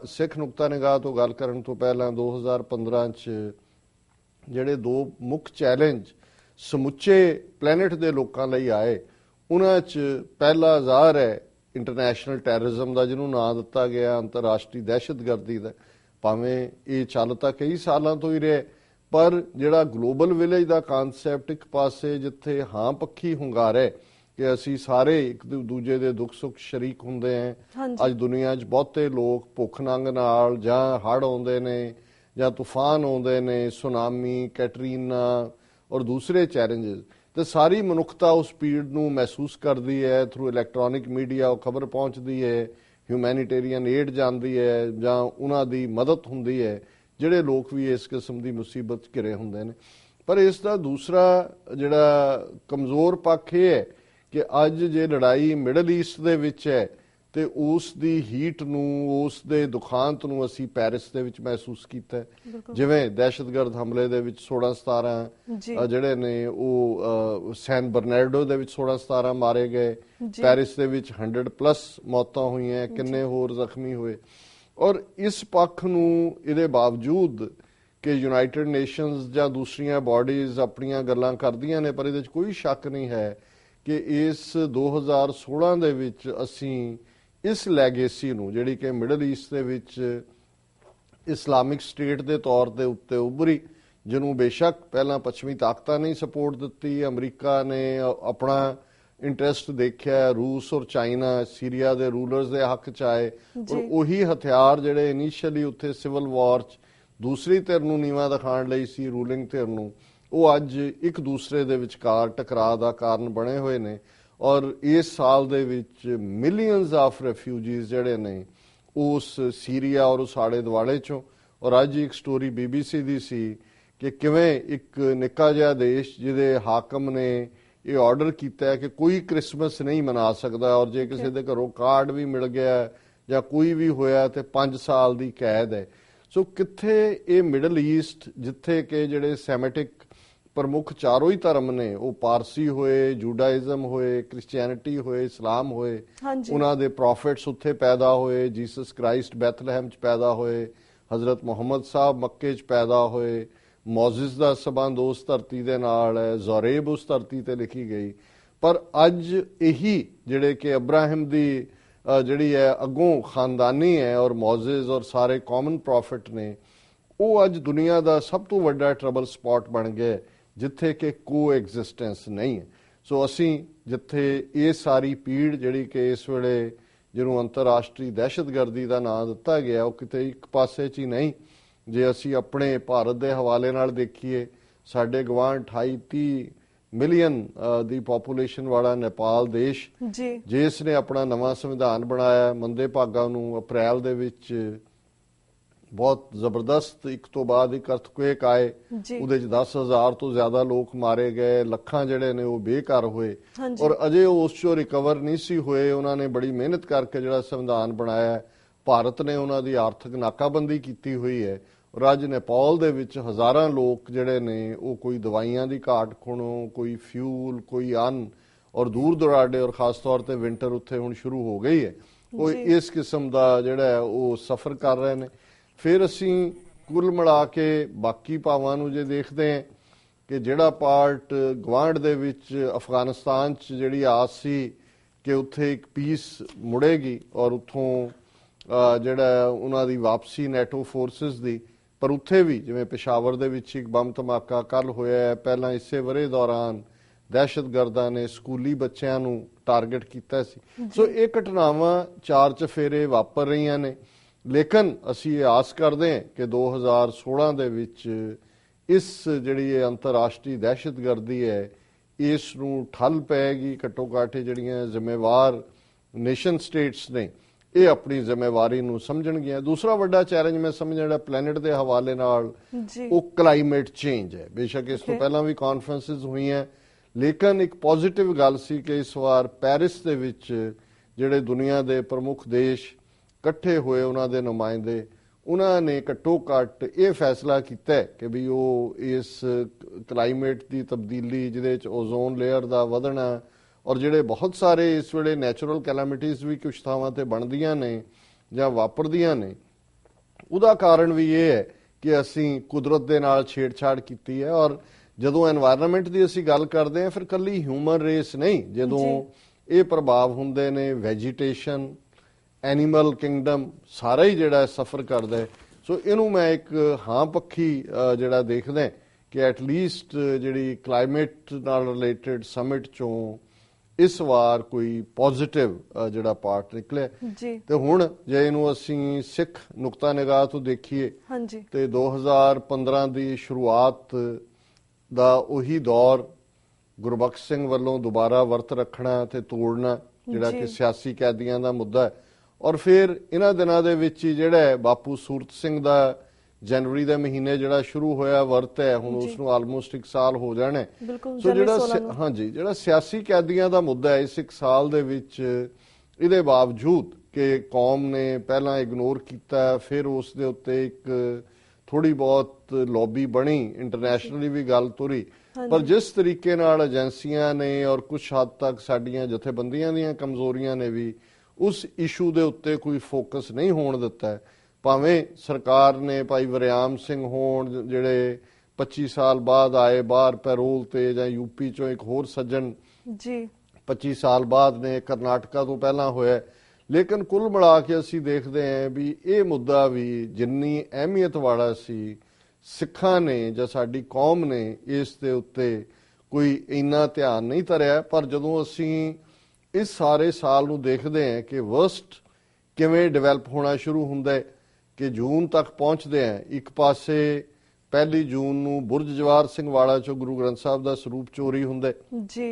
ਸਿੱਖ ਨੁਕਤਾ ਨਿਗਾਹ ਤੋਂ ਗੱਲ ਕਰਨ ਤੋਂ ਪਹਿਲਾਂ 2015 ਚ ਜਿਹੜੇ ਦੋ ਮੁੱਖ ਚੈਲੰਜ ਸਮੁੱਚੇ ਪਲੈਨਟ ਦੇ ਲੋਕਾਂ ਲਈ ਆਏ ਉਹਨਾਂ ਚ ਪਹਿਲਾ ਜ਼ਾਹਰ ਹੈ ਇੰਟਰਨੈਸ਼ਨਲ ਟੈਰਰਿਜ਼ਮ ਦਾ ਜਿਹਨੂੰ ਨਾਂ ਦਿੱਤਾ ਗਿਆ ਅੰਤਰਰਾਸ਼ਟਰੀ ਦਹਿਸ਼ਤਗਰਦੀ ਦਾ। ਭਾਵੇਂ ਇਹ ਚੱਲ ਤਾਂ ਕਈ ਸਾਲਾਂ ਤੋਂ ਹੀ ਰਿਹਾ ਪਰ ਜਿਹੜਾ ਗਲੋਬਲ ਵਿਲੇਜ ਦਾ ਕਾਨਸੈਪਟ ਇੱਕ ਪਾਸੇ ਜਿੱਥੇ ਹਾਂ ਪੱਖੀ ਹੁੰਗਾਰਾ ਹੈ ਕਿ ਅਸੀਂ ਸਾਰੇ ਇੱਕ ਦੂਜੇ ਦੇ ਦੁੱਖ ਸੁੱਖ ਸ਼ਰੀਕ ਹੁੰਦੇ ਹਾਂ। ਅੱਜ ਦੁਨੀਆ 'ਚ ਬਹੁਤੇ ਲੋਕ ਭੁੱਖ ਨੰਗ ਨਾਲ ਜਾਂ ਹੜ੍ਹ ਆਉਂਦੇ ਨੇ ਜਾਂ ਤੂਫਾਨ ਆਉਂਦੇ ਨੇ, ਸੁਨਾਮੀ, ਕੈਟਰੀਨਾ ਔਰ ਦੂਸਰੇ ਚੈਲੰਜਸ, ਤੇ ਸਾਰੀ ਮਨੁੱਖਤਾ ਉਸ ਪੀੜ ਨੂੰ ਮਹਿਸੂਸ ਕਰਦੀ ਹੈ। ਥਰੂ ਇਲੈਕਟ੍ਰੋਨਿਕ ਮੀਡੀਆ ਉਹ ਖਬਰ ਪਹੁੰਚਦੀ ਹੈ, ਹਿਊਮੈਨੀਟੇਰੀਅਨ ਏਡ ਜਾਂਦੀ ਹੈ ਜਾਂ ਉਹਨਾਂ ਦੀ ਮਦਦ ਹੁੰਦੀ ਹੈ ਜਿਹੜੇ ਲੋਕ ਵੀ ਇਸ ਕਿਸਮ ਦੀ ਮੁਸੀਬਤ 'ਚ ਘਿਰੇ ਹੁੰਦੇ ਨੇ। ਪਰ ਇਸ ਦਾ ਦੂਸਰਾ ਜਿਹੜਾ ਕਮਜ਼ੋਰ ਪੱਖ ਇਹ ਹੈ ਕਿ ਅੱਜ ਜੇ ਲੜਾਈ ਮਿਡਲ ਈਸਟ ਦੇ ਵਿੱਚ ਹੈ ਤੇ ਉਸ ਦੀ ਹੀਟ ਨੂੰ ਉਸ ਦੇ ਦੁਖਾਂਤ ਨੂੰ ਅਸੀਂ ਪੈਰਿਸ ਦੇ ਵਿੱਚ ਮਹਿਸੂਸ ਕੀਤਾ। ਜਿਵੇਂ ਦਹਿਸ਼ਤਗਰਦ ਹਮਲੇ ਦੇ ਵਿੱਚ 16-17 ਜਿਹੜੇ ਨੇ ਉਹ ਸੈਨ ਬਰਨਾਰਡੋ ਦੇ ਵਿੱਚ 16-17 ਮਾਰੇ ਗਏ, ਪੈਰਿਸ ਦੇ ਵਿੱਚ 100+ ਮੌਤਾਂ ਹੋਈਆਂ, ਕਿੰਨੇ ਹੋਰ ਜ਼ਖਮੀ ਹੋਏ। ਔਰ ਇਸ ਪੱਖ ਨੂੰ ਇਹਦੇ ਬਾਵਜੂਦ ਕਿ ਯੂਨਾਈਟਿਡ ਨੇਸ਼ਨਸ ਜਾਂ ਦੂਸਰੀਆਂ ਬਾਡੀਜ਼ ਆਪਣੀਆਂ ਗੱਲਾਂ ਕਰਦੀਆਂ ਨੇ, ਪਰ ਇਹਦੇ 'ਚ ਕੋਈ ਸ਼ੱਕ ਨਹੀਂ ਹੈ ਕਿ ਇਸ 2016 ਦੇ ਵਿੱਚ ਅਸੀਂ ਇਸ ਲੈਗੇਸੀ ਨੂੰ, ਜਿਹੜੀ ਕਿ ਮਿਡਲ ਈਸਟ ਦੇ ਵਿੱਚ ਇਸਲਾਮਿਕ ਸਟੇਟ ਦੇ ਤੌਰ ਦੇ ਉੱਤੇ ਉੱਭਰੀ, ਜਿਹਨੂੰ ਬੇਸ਼ੱਕ ਪਹਿਲਾਂ ਪੱਛਮੀ ਤਾਕਤਾਂ ਨੇ ਸਪੋਰਟ ਦਿੱਤੀ, ਅਮਰੀਕਾ ਨੇ ਆਪਣਾ ਇੰਟਰਸਟ ਦੇਖਿਆ, ਰੂਸ ਔਰ ਚਾਈਨਾ ਸੀਰੀਆ ਦੇ ਰੂਲਰਸ ਦੇ ਹੱਕ 'ਚ ਆਏ, ਔਰ ਉਹੀ ਹਥਿਆਰ ਜਿਹੜੇ ਇਨੀਸ਼ੀਅਲੀ ਉੱਥੇ ਸਿਵਲ ਵਾਰ 'ਚ ਦੂਸਰੀ ਧਿਰ ਨੂੰ ਨੀਵਾਂ ਦਿਖਾਉਣ ਲਈ ਸੀ, ਰੂਲਿੰਗ ਧਿਰ ਨੂੰ, ਉਹ ਅੱਜ ਇੱਕ ਦੂਸਰੇ ਦੇ ਵਿਚਕਾਰ ਟਕਰਾਅ ਦਾ ਕਾਰਨ ਬਣੇ ਹੋਏ ਨੇ। ਔਰ ਇਸ ਸਾਲ ਦੇ ਵਿੱਚ ਮਿਲੀਅਨਸ ਆਫ ਰੈਫਿਊਜੀਜ਼ ਜਿਹੜੇ ਨੇ ਉਸ ਸੀਰੀਆ ਔਰ ਉਸ ਆਲੇ ਦੁਆਲੇ 'ਚੋਂ, ਔਰ ਅੱਜ ਇੱਕ ਸਟੋਰੀ BBC ਦੀ ਸੀ ਕਿ ਕਿਵੇਂ ਇੱਕ ਨਿੱਕਾ ਜਿਹਾ ਦੇਸ਼ ਜਿਹਦੇ ਹਾਕਮ ਨੇ ਇਹ ਆਰਡਰ ਕੀਤਾ ਕਿ ਕੋਈ ਕ੍ਰਿਸਮਸ ਨਹੀਂ ਮਨਾ ਸਕਦਾ, ਔਰ ਜੇ ਕਿਸੇ ਦੇ ਘਰੋਂ ਕਾਰਡ ਵੀ ਮਿਲ ਗਿਆ ਜਾਂ ਕੋਈ ਵੀ ਹੋਇਆ ਤੇ 5 ਸਾਲ ਦੀ ਕੈਦ ਹੈ। ਸੋ ਕਿੱਥੇ ਇਹ ਮਿਡਲ ਈਸਟ, ਜਿੱਥੇ ਕਿ ਜਿਹੜੇ ਸੈਮੈਟਿਕ ਪ੍ਰਮੁੱਖ ਚਾਰੋਂ ਹੀ ਧਰਮ ਨੇ, ਉਹ ਪਾਰਸੀ ਹੋਏ, ਜੂਡਾਇਜ਼ਮ ਹੋਏ, ਕ੍ਰਿਸਚੀਅਨਿਟੀ ਹੋਏ, ਇਸਲਾਮ ਹੋਏ, ਉਹਨਾਂ ਦੇ ਪ੍ਰੋਫਿਟਸ ਉੱਥੇ ਪੈਦਾ ਹੋਏ, ਜੀਸਸ ਕ੍ਰਾਈਸਟ ਬੈਥਲਹਿਮ 'ਚ ਪੈਦਾ ਹੋਏ, ਹਜ਼ਰਤ ਮੁਹੰਮਦ ਸਾਹਿਬ ਮੱਕੇ 'ਚ ਪੈਦਾ ਹੋਏ, ਮੋਜ਼ਿਸ ਦਾ ਸਬੰਧ ਉਸ ਧਰਤੀ ਦੇ ਨਾਲ ਹੈ, ਜ਼ੋਰੇਬ ਉਸ ਧਰਤੀ ਤੇ ਲਿਖੀ ਗਈ। ਪਰ ਅੱਜ ਇਹੀ ਜਿਹੜੇ ਕਿ ਅਬਰਾਹਿਮ ਦੀ ਜਿਹੜੀ ਹੈ ਅੱਗੋਂ ਖਾਨਦਾਨੀ ਹੈ, ਔਰ ਮੋਜ਼ਿਸ ਔਰ ਸਾਰੇ ਕਾਮਨ ਪ੍ਰੋਫਿਟ ਨੇ, ਉਹ ਅੱਜ ਦੁਨੀਆ ਦਾ ਸਭ ਤੋਂ ਵੱਡਾ ਟਰਬਲ ਸਪੌਟ ਬਣ ਗਿਆ, ਜਿੱਥੇ ਕਿ ਕੋ ਐਗਜ਼ਿਸਟੈਂਸ ਨਹੀਂ ਹੈ। ਸੋ ਅਸੀਂ ਜਿੱਥੇ ਇਹ ਸਾਰੀ ਪੀੜ ਜਿਹੜੀ ਕਿ ਇਸ ਵੇਲੇ ਜਿਹਨੂੰ ਅੰਤਰਰਾਸ਼ਟਰੀ ਦਹਿਸ਼ਤਗਰਦੀ ਦਾ ਨਾਂ ਦਿੱਤਾ ਗਿਆ, ਉਹ ਕਿਤੇ ਇੱਕ ਪਾਸੇ 'ਚ ਹੀ ਨਹੀਂ। ਜੇ ਅਸੀਂ ਆਪਣੇ ਭਾਰਤ ਦੇ ਹਵਾਲੇ ਨਾਲ ਦੇਖੀਏ, ਸਾਡੇ ਗਵਾਂਢ 28-30 ਮਿਲੀਅਨ ਦੀ ਪੋਪੂਲੇਸ਼ਨ ਵਾਲਾ ਨੇਪਾਲ ਦੇਸ਼, ਜਿਸ ਨੇ ਆਪਣਾ ਨਵਾਂ ਸੰਵਿਧਾਨ ਬਣਾਇਆ, ਮੰਦੇ ਭਾਗਾ ਨੂੰ ਅਪ੍ਰੈਲ ਦੇ ਵਿੱਚ ਬਹੁਤ ਜ਼ਬਰਦਸਤ ਇੱਕ ਤੋਂ ਬਾਅਦ ਇੱਕ ਅਰਥਕੁਏਕ ਆਏ, ਉਹਦੇ 'ਚ 10,000 ਤੋਂ ਜ਼ਿਆਦਾ ਲੋਕ ਮਾਰੇ ਗਏ, ਲੱਖਾਂ ਜਿਹੜੇ ਨੇ ਉਹ ਬੇਘਰ ਹੋਏ, ਔਰ ਅਜੇ ਉਹ ਉਸ 'ਚੋਂ ਰਿਕਵਰ ਨਹੀਂ ਸੀ ਹੋਏ। ਉਹਨਾਂ ਨੇ ਬੜੀ ਮਿਹਨਤ ਕਰਕੇ ਜਿਹੜਾ ਸੰਵਿਧਾਨ ਬਣਾਇਆ, ਭਾਰਤ ਨੇ ਉਹਨਾਂ ਦੀ ਆਰਥਿਕ ਨਾਕਾਬੰਦੀ ਕੀਤੀ ਹੋਈ ਹੈ, ਔਰ ਅੱਜ ਨੇਪਾਲ ਦੇ ਵਿੱਚ ਹਜ਼ਾਰਾਂ ਲੋਕ ਜਿਹੜੇ ਨੇ ਉਹ ਕੋਈ ਦਵਾਈਆਂ ਦੀ ਘਾਟ ਕੋਲੋਂ, ਕੋਈ ਫਿਊਲ, ਕੋਈ ਅੰਨ, ਔਰ ਦੂਰ ਦੁਰਾਡੇ ਔਰ ਖਾਸ ਤੌਰ ਤੇ ਵਿੰਟਰ ਉੱਥੇ ਹੁਣ ਸ਼ੁਰੂ ਹੋ ਗਈ ਹੈ, ਉਹ ਇਸ ਕਿਸਮ ਦਾ ਜਿਹੜਾ ਉਹ ਸਫ਼ਰ ਕਰ ਰਹੇ ਨੇ। ਫਿਰ ਅਸੀਂ ਕੁੱਲ ਮਿਲਾ ਕੇ ਬਾਕੀ ਭਾਵਾਂ ਨੂੰ ਜੇ ਦੇਖਦੇ ਹਾਂ ਕਿ ਜਿਹੜਾ ਪਾਰਟ ਗਵਾਂਢ ਦੇ ਵਿੱਚ ਅਫਗਾਨਿਸਤਾਨ 'ਚ ਜਿਹੜੀ ਆਸ ਸੀ ਕਿ ਉੱਥੇ ਇੱਕ ਪੀਸ ਮੁੜੇਗੀ ਔਰ ਉੱਥੋਂ ਜਿਹੜਾ ਉਹਨਾਂ ਦੀ ਵਾਪਸੀ ਨੈਟੋ ਫੋਰਸਿਸ ਦੀ, ਪਰ ਉੱਥੇ ਵੀ ਜਿਵੇਂ ਪਿਸ਼ਾਵਰ ਦੇ ਵਿੱਚ ਇੱਕ ਬੰਬ ਧਮਾਕਾ ਕੱਲ ਹੋਇਆ, ਪਹਿਲਾਂ ਇਸੇ ਵਰ੍ਹੇ ਦੌਰਾਨ ਦਹਿਸ਼ਤਗਰਦਾਂ ਨੇ ਸਕੂਲੀ ਬੱਚਿਆਂ ਨੂੰ ਟਾਰਗੇਟ ਕੀਤਾ ਸੀ। ਸੋ ਇਹ ਘਟਨਾਵਾਂ ਚਾਰ ਚਫੇਰੇ ਵਾਪਰ ਰਹੀਆਂ ਨੇ, ਲੇਕਿਨ ਅਸੀਂ ਇਹ ਆਸ ਕਰਦੇ ਹਾਂ ਕਿ 2016 ਦੇ ਵਿੱਚ ਇਸ ਜਿਹੜੀ ਇਹ ਅੰਤਰਰਾਸ਼ਟਰੀ ਦਹਿਸ਼ਤਗਰਦੀ ਹੈ, ਇਸ ਨੂੰ ਠੱਲ ਪਏਗੀ। ਘੱਟੋ ਘੱਟ ਜਿਹੜੀਆਂ ਜ਼ਿੰਮੇਵਾਰ ਨੇਸ਼ਨ ਸਟੇਟਸ ਨੇ ਇਹ ਆਪਣੀ ਜ਼ਿੰਮੇਵਾਰੀ ਨੂੰ ਸਮਝਣਗੀਆਂ। ਦੂਸਰਾ ਵੱਡਾ ਚੈਲੰਜ ਮੈਂ ਸਮਝਦਾ ਜਿਹੜਾ ਪਲੈਨਟ ਦੇ ਹਵਾਲੇ ਨਾਲ, ਉਹ ਕਲਾਈਮੇਟ ਚੇਂਜ ਹੈ। ਬੇਸ਼ੱਕ ਇਸ ਤੋਂ ਪਹਿਲਾਂ ਵੀ ਕਾਨਫਰੰਸਿਸ ਹੋਈਆਂ, ਲੇਕਿਨ ਇੱਕ ਪੋਜ਼ਿਟਿਵ ਗੱਲ ਸੀ ਕਿ ਇਸ ਵਾਰ ਪੈਰਿਸ ਦੇ ਵਿੱਚ ਜਿਹੜੇ ਦੁਨੀਆ ਦੇ ਪ੍ਰਮੁੱਖ ਦੇਸ਼ ਇਕੱਠੇ ਹੋਏ, ਉਹਨਾਂ ਦੇ ਨੁਮਾਇੰਦੇ, ਉਹਨਾਂ ਨੇ ਘੱਟੋ ਘੱਟ ਇਹ ਫੈਸਲਾ ਕੀਤਾ ਕਿ ਵੀ ਉਹ ਇਸ ਕਲਾਈਮੇਟ ਦੀ ਤਬਦੀਲੀ, ਜਿਹਦੇ 'ਚ ਓਜ਼ੋਨ ਲੇਅਰ ਦਾ ਵਧਣਾ, ਔਰ ਜਿਹੜੇ ਬਹੁਤ ਸਾਰੇ ਇਸ ਵੇਲੇ ਨੈਚੁਰਲ ਕੈਲਾਮਿਟੀਜ਼ ਵੀ ਕੁਛ ਥਾਵਾਂ ਤੇ ਬਣਦੀਆਂ ਨੇ ਜਾਂ ਵਾਪਰਦੀਆਂ ਨੇ, ਉਹਦਾ ਕਾਰਨ ਵੀ ਇਹ ਹੈ ਕਿ ਅਸੀਂ ਕੁਦਰਤ ਦੇ ਨਾਲ ਛੇੜਛਾੜ ਕੀਤੀ ਹੈ। ਔਰ ਜਦੋਂ ਐਨਵਾਇਰਨਮੈਂਟ ਦੀ ਅਸੀਂ ਗੱਲ ਕਰਦੇ ਹਾਂ, ਫਿਰ ਕੱਲੀ ਹਿਊਮਨ ਰੇਸ ਨਹੀਂ, ਜਦੋਂ ਇਹ ਪ੍ਰਭਾਵ ਹੁੰਦੇ ਨੇ ਵੈਜੀਟੇਸ਼ਨ, ਐਨੀਮਲ ਕਿੰਗਡਮ, ਸਾਰਾ ਹੀ ਜਿਹੜਾ ਸਫਰ ਕਰਦਾ ਹੈ। ਸੋ ਇਹਨੂੰ ਮੈਂ ਇੱਕ ਹਾਂ ਪੱਖੀ ਜਿਹੜਾ ਦੇਖਦਾ ਕਿ ਐਟਲੀਸਟ ਜਿਹੜੀ ਕਲਾਈਮੇਟ ਨਾਲ ਰਿਲੇਟਡ ਸਮਿਟ ਚੋਂ ਇਸ ਵਾਰ ਕੋਈ ਪੋਜ਼ਿਟਿਵ ਜਿਹੜਾ ਪਾਰਟ ਨਿਕਲਿਆ। ਤੇ ਹੁਣ ਜੇ ਇਹਨੂੰ ਅਸੀਂ ਸਿੱਖ ਨੁਕਤਾ ਨਿਗਾਹ ਤੋਂ ਦੇਖੀਏ ਤੇ 2015 ਦੀ ਸ਼ੁਰੂਆਤ ਦਾ ਉਹੀ ਦੌਰ, ਗੁਰਬਖਸ਼ ਸਿੰਘ ਵੱਲੋਂ ਦੁਬਾਰਾ ਵਰਤ ਰੱਖਣਾ ਤੇ ਤੋੜਨਾ, ਜਿਹੜਾ ਕਿ ਸਿਆਸੀ ਕੈਦੀਆਂ ਦਾ ਮੁੱਦਾ ਹੈ, ਔਰ ਫਿਰ ਇਹਨਾਂ ਦਿਨਾਂ ਦੇ ਵਿੱਚ ਹੀ ਜਿਹੜਾ ਬਾਪੂ ਸੂਰਤ ਸਿੰਘ ਦਾ ਜਨਵਰੀ ਦੇ ਮਹੀਨੇ ਜਿਹੜਾ ਸ਼ੁਰੂ ਹੋਇਆ ਵਰਤ ਹੈ, ਹੁਣ ਉਸ ਨੂੰ ਆਲਮੋਸਟ 1 ਸਾਲ ਹੋ ਜਾਣਾ। ਸੋ ਜਿਹੜਾ ਸਿਆਸੀ ਕੈਦੀਆਂ ਦਾ ਮੁੱਦਾ ਹੈ, ਇਸ 1 ਸਾਲ ਦੇ ਵਿੱਚ ਇਹਦੇ ਬਾਵਜੂਦ ਕਿ ਕੌਮ ਨੇ ਪਹਿਲਾਂ ਇਗਨੋਰ ਕੀਤਾ, ਫਿਰ ਉਸ ਦੇ ਉੱਤੇ ਇੱਕ ਥੋੜੀ ਬਹੁਤ ਲੌਬੀ ਬਣੀ, ਇੰਟਰਨੈਸ਼ਨਲੀ ਵੀ ਗੱਲ ਤੁਰੀ, ਪਰ ਜਿਸ ਤਰੀਕੇ ਨਾਲ ਏਜੰਸੀਆਂ ਨੇ ਔਰ ਕੁਝ ਹੱਦ ਤੱਕ ਸਾਡੀਆਂ ਜਥੇਬੰਦੀਆਂ ਦੀਆਂ ਕਮਜ਼ੋਰੀਆਂ ਨੇ ਵੀ ਉਸ ਇਸ਼ੂ ਦੇ ਉੱਤੇ ਕੋਈ ਫੋਕਸ ਨਹੀਂ ਹੋਣ ਦਿੱਤਾ। ਭਾਵੇਂ ਸਰਕਾਰ ਨੇ ਭਾਈ ਵਰਿਆਮ ਸਿੰਘ ਹੋਣ ਜਿਹੜੇ 25 ਸਾਲ ਬਾਅਦ ਆਏ ਬਾਹਰ ਪੈਰੋਲ ਤੇ, ਜਾਂ ਯੂਪੀ ਚੋਂ ਇੱਕ ਹੋਰ ਸੱਜਣ ਜੀ 25 ਸਾਲ ਬਾਅਦ ਨੇ, ਕਰਨਾਟਕਾ ਤੋਂ ਪਹਿਲਾਂ ਹੋਇਆ, ਲੇਕਿਨ ਕੁੱਲ ਮਿਲਾ ਕੇ ਅਸੀਂ ਦੇਖਦੇ ਹਾਂ ਵੀ ਇਹ ਮੁੱਦਾ ਵੀ ਜਿੰਨੀ ਅਹਿਮੀਅਤ ਵਾਲਾ ਸੀ, ਸਿੱਖਾਂ ਨੇ ਜਾਂ ਸਾਡੀ ਕੌਮ ਨੇ ਇਸ ਦੇ ਉੱਤੇ ਕੋਈ ਇੰਨਾ ਧਿਆਨ ਨਹੀਂ ਧਰਿਆ। ਪਰ ਜਦੋਂ ਅਸੀਂ ਇਸ ਸਾਰੇ ਸਾਲ ਨੂੰ ਦੇਖਦੇ ਹਾਂ ਕਿ ਵਰਸਟ ਕਿਵੇਂ ਡਿਵੈਲਪ ਹੋਣਾ ਸ਼ੁਰੂ ਹੁੰਦਾ ਹੈ, ਕਿ ਜੂਨ ਤੱਕ ਪਹੁੰਚਦੇ ਹਾਂ, ਇੱਕ ਪਾਸੇ 1 ਜੂਨ ਨੂੰ ਬੁਰਜ ਜਵਾਰ ਸਿੰਘ ਵਾਲਾ ਚੋਂ ਗੁਰੂ ਗ੍ਰੰਥ ਸਾਹਿਬ ਦਾ ਸਰੂਪ ਚੋਰੀ ਹੁੰਦਾ ਜੀ,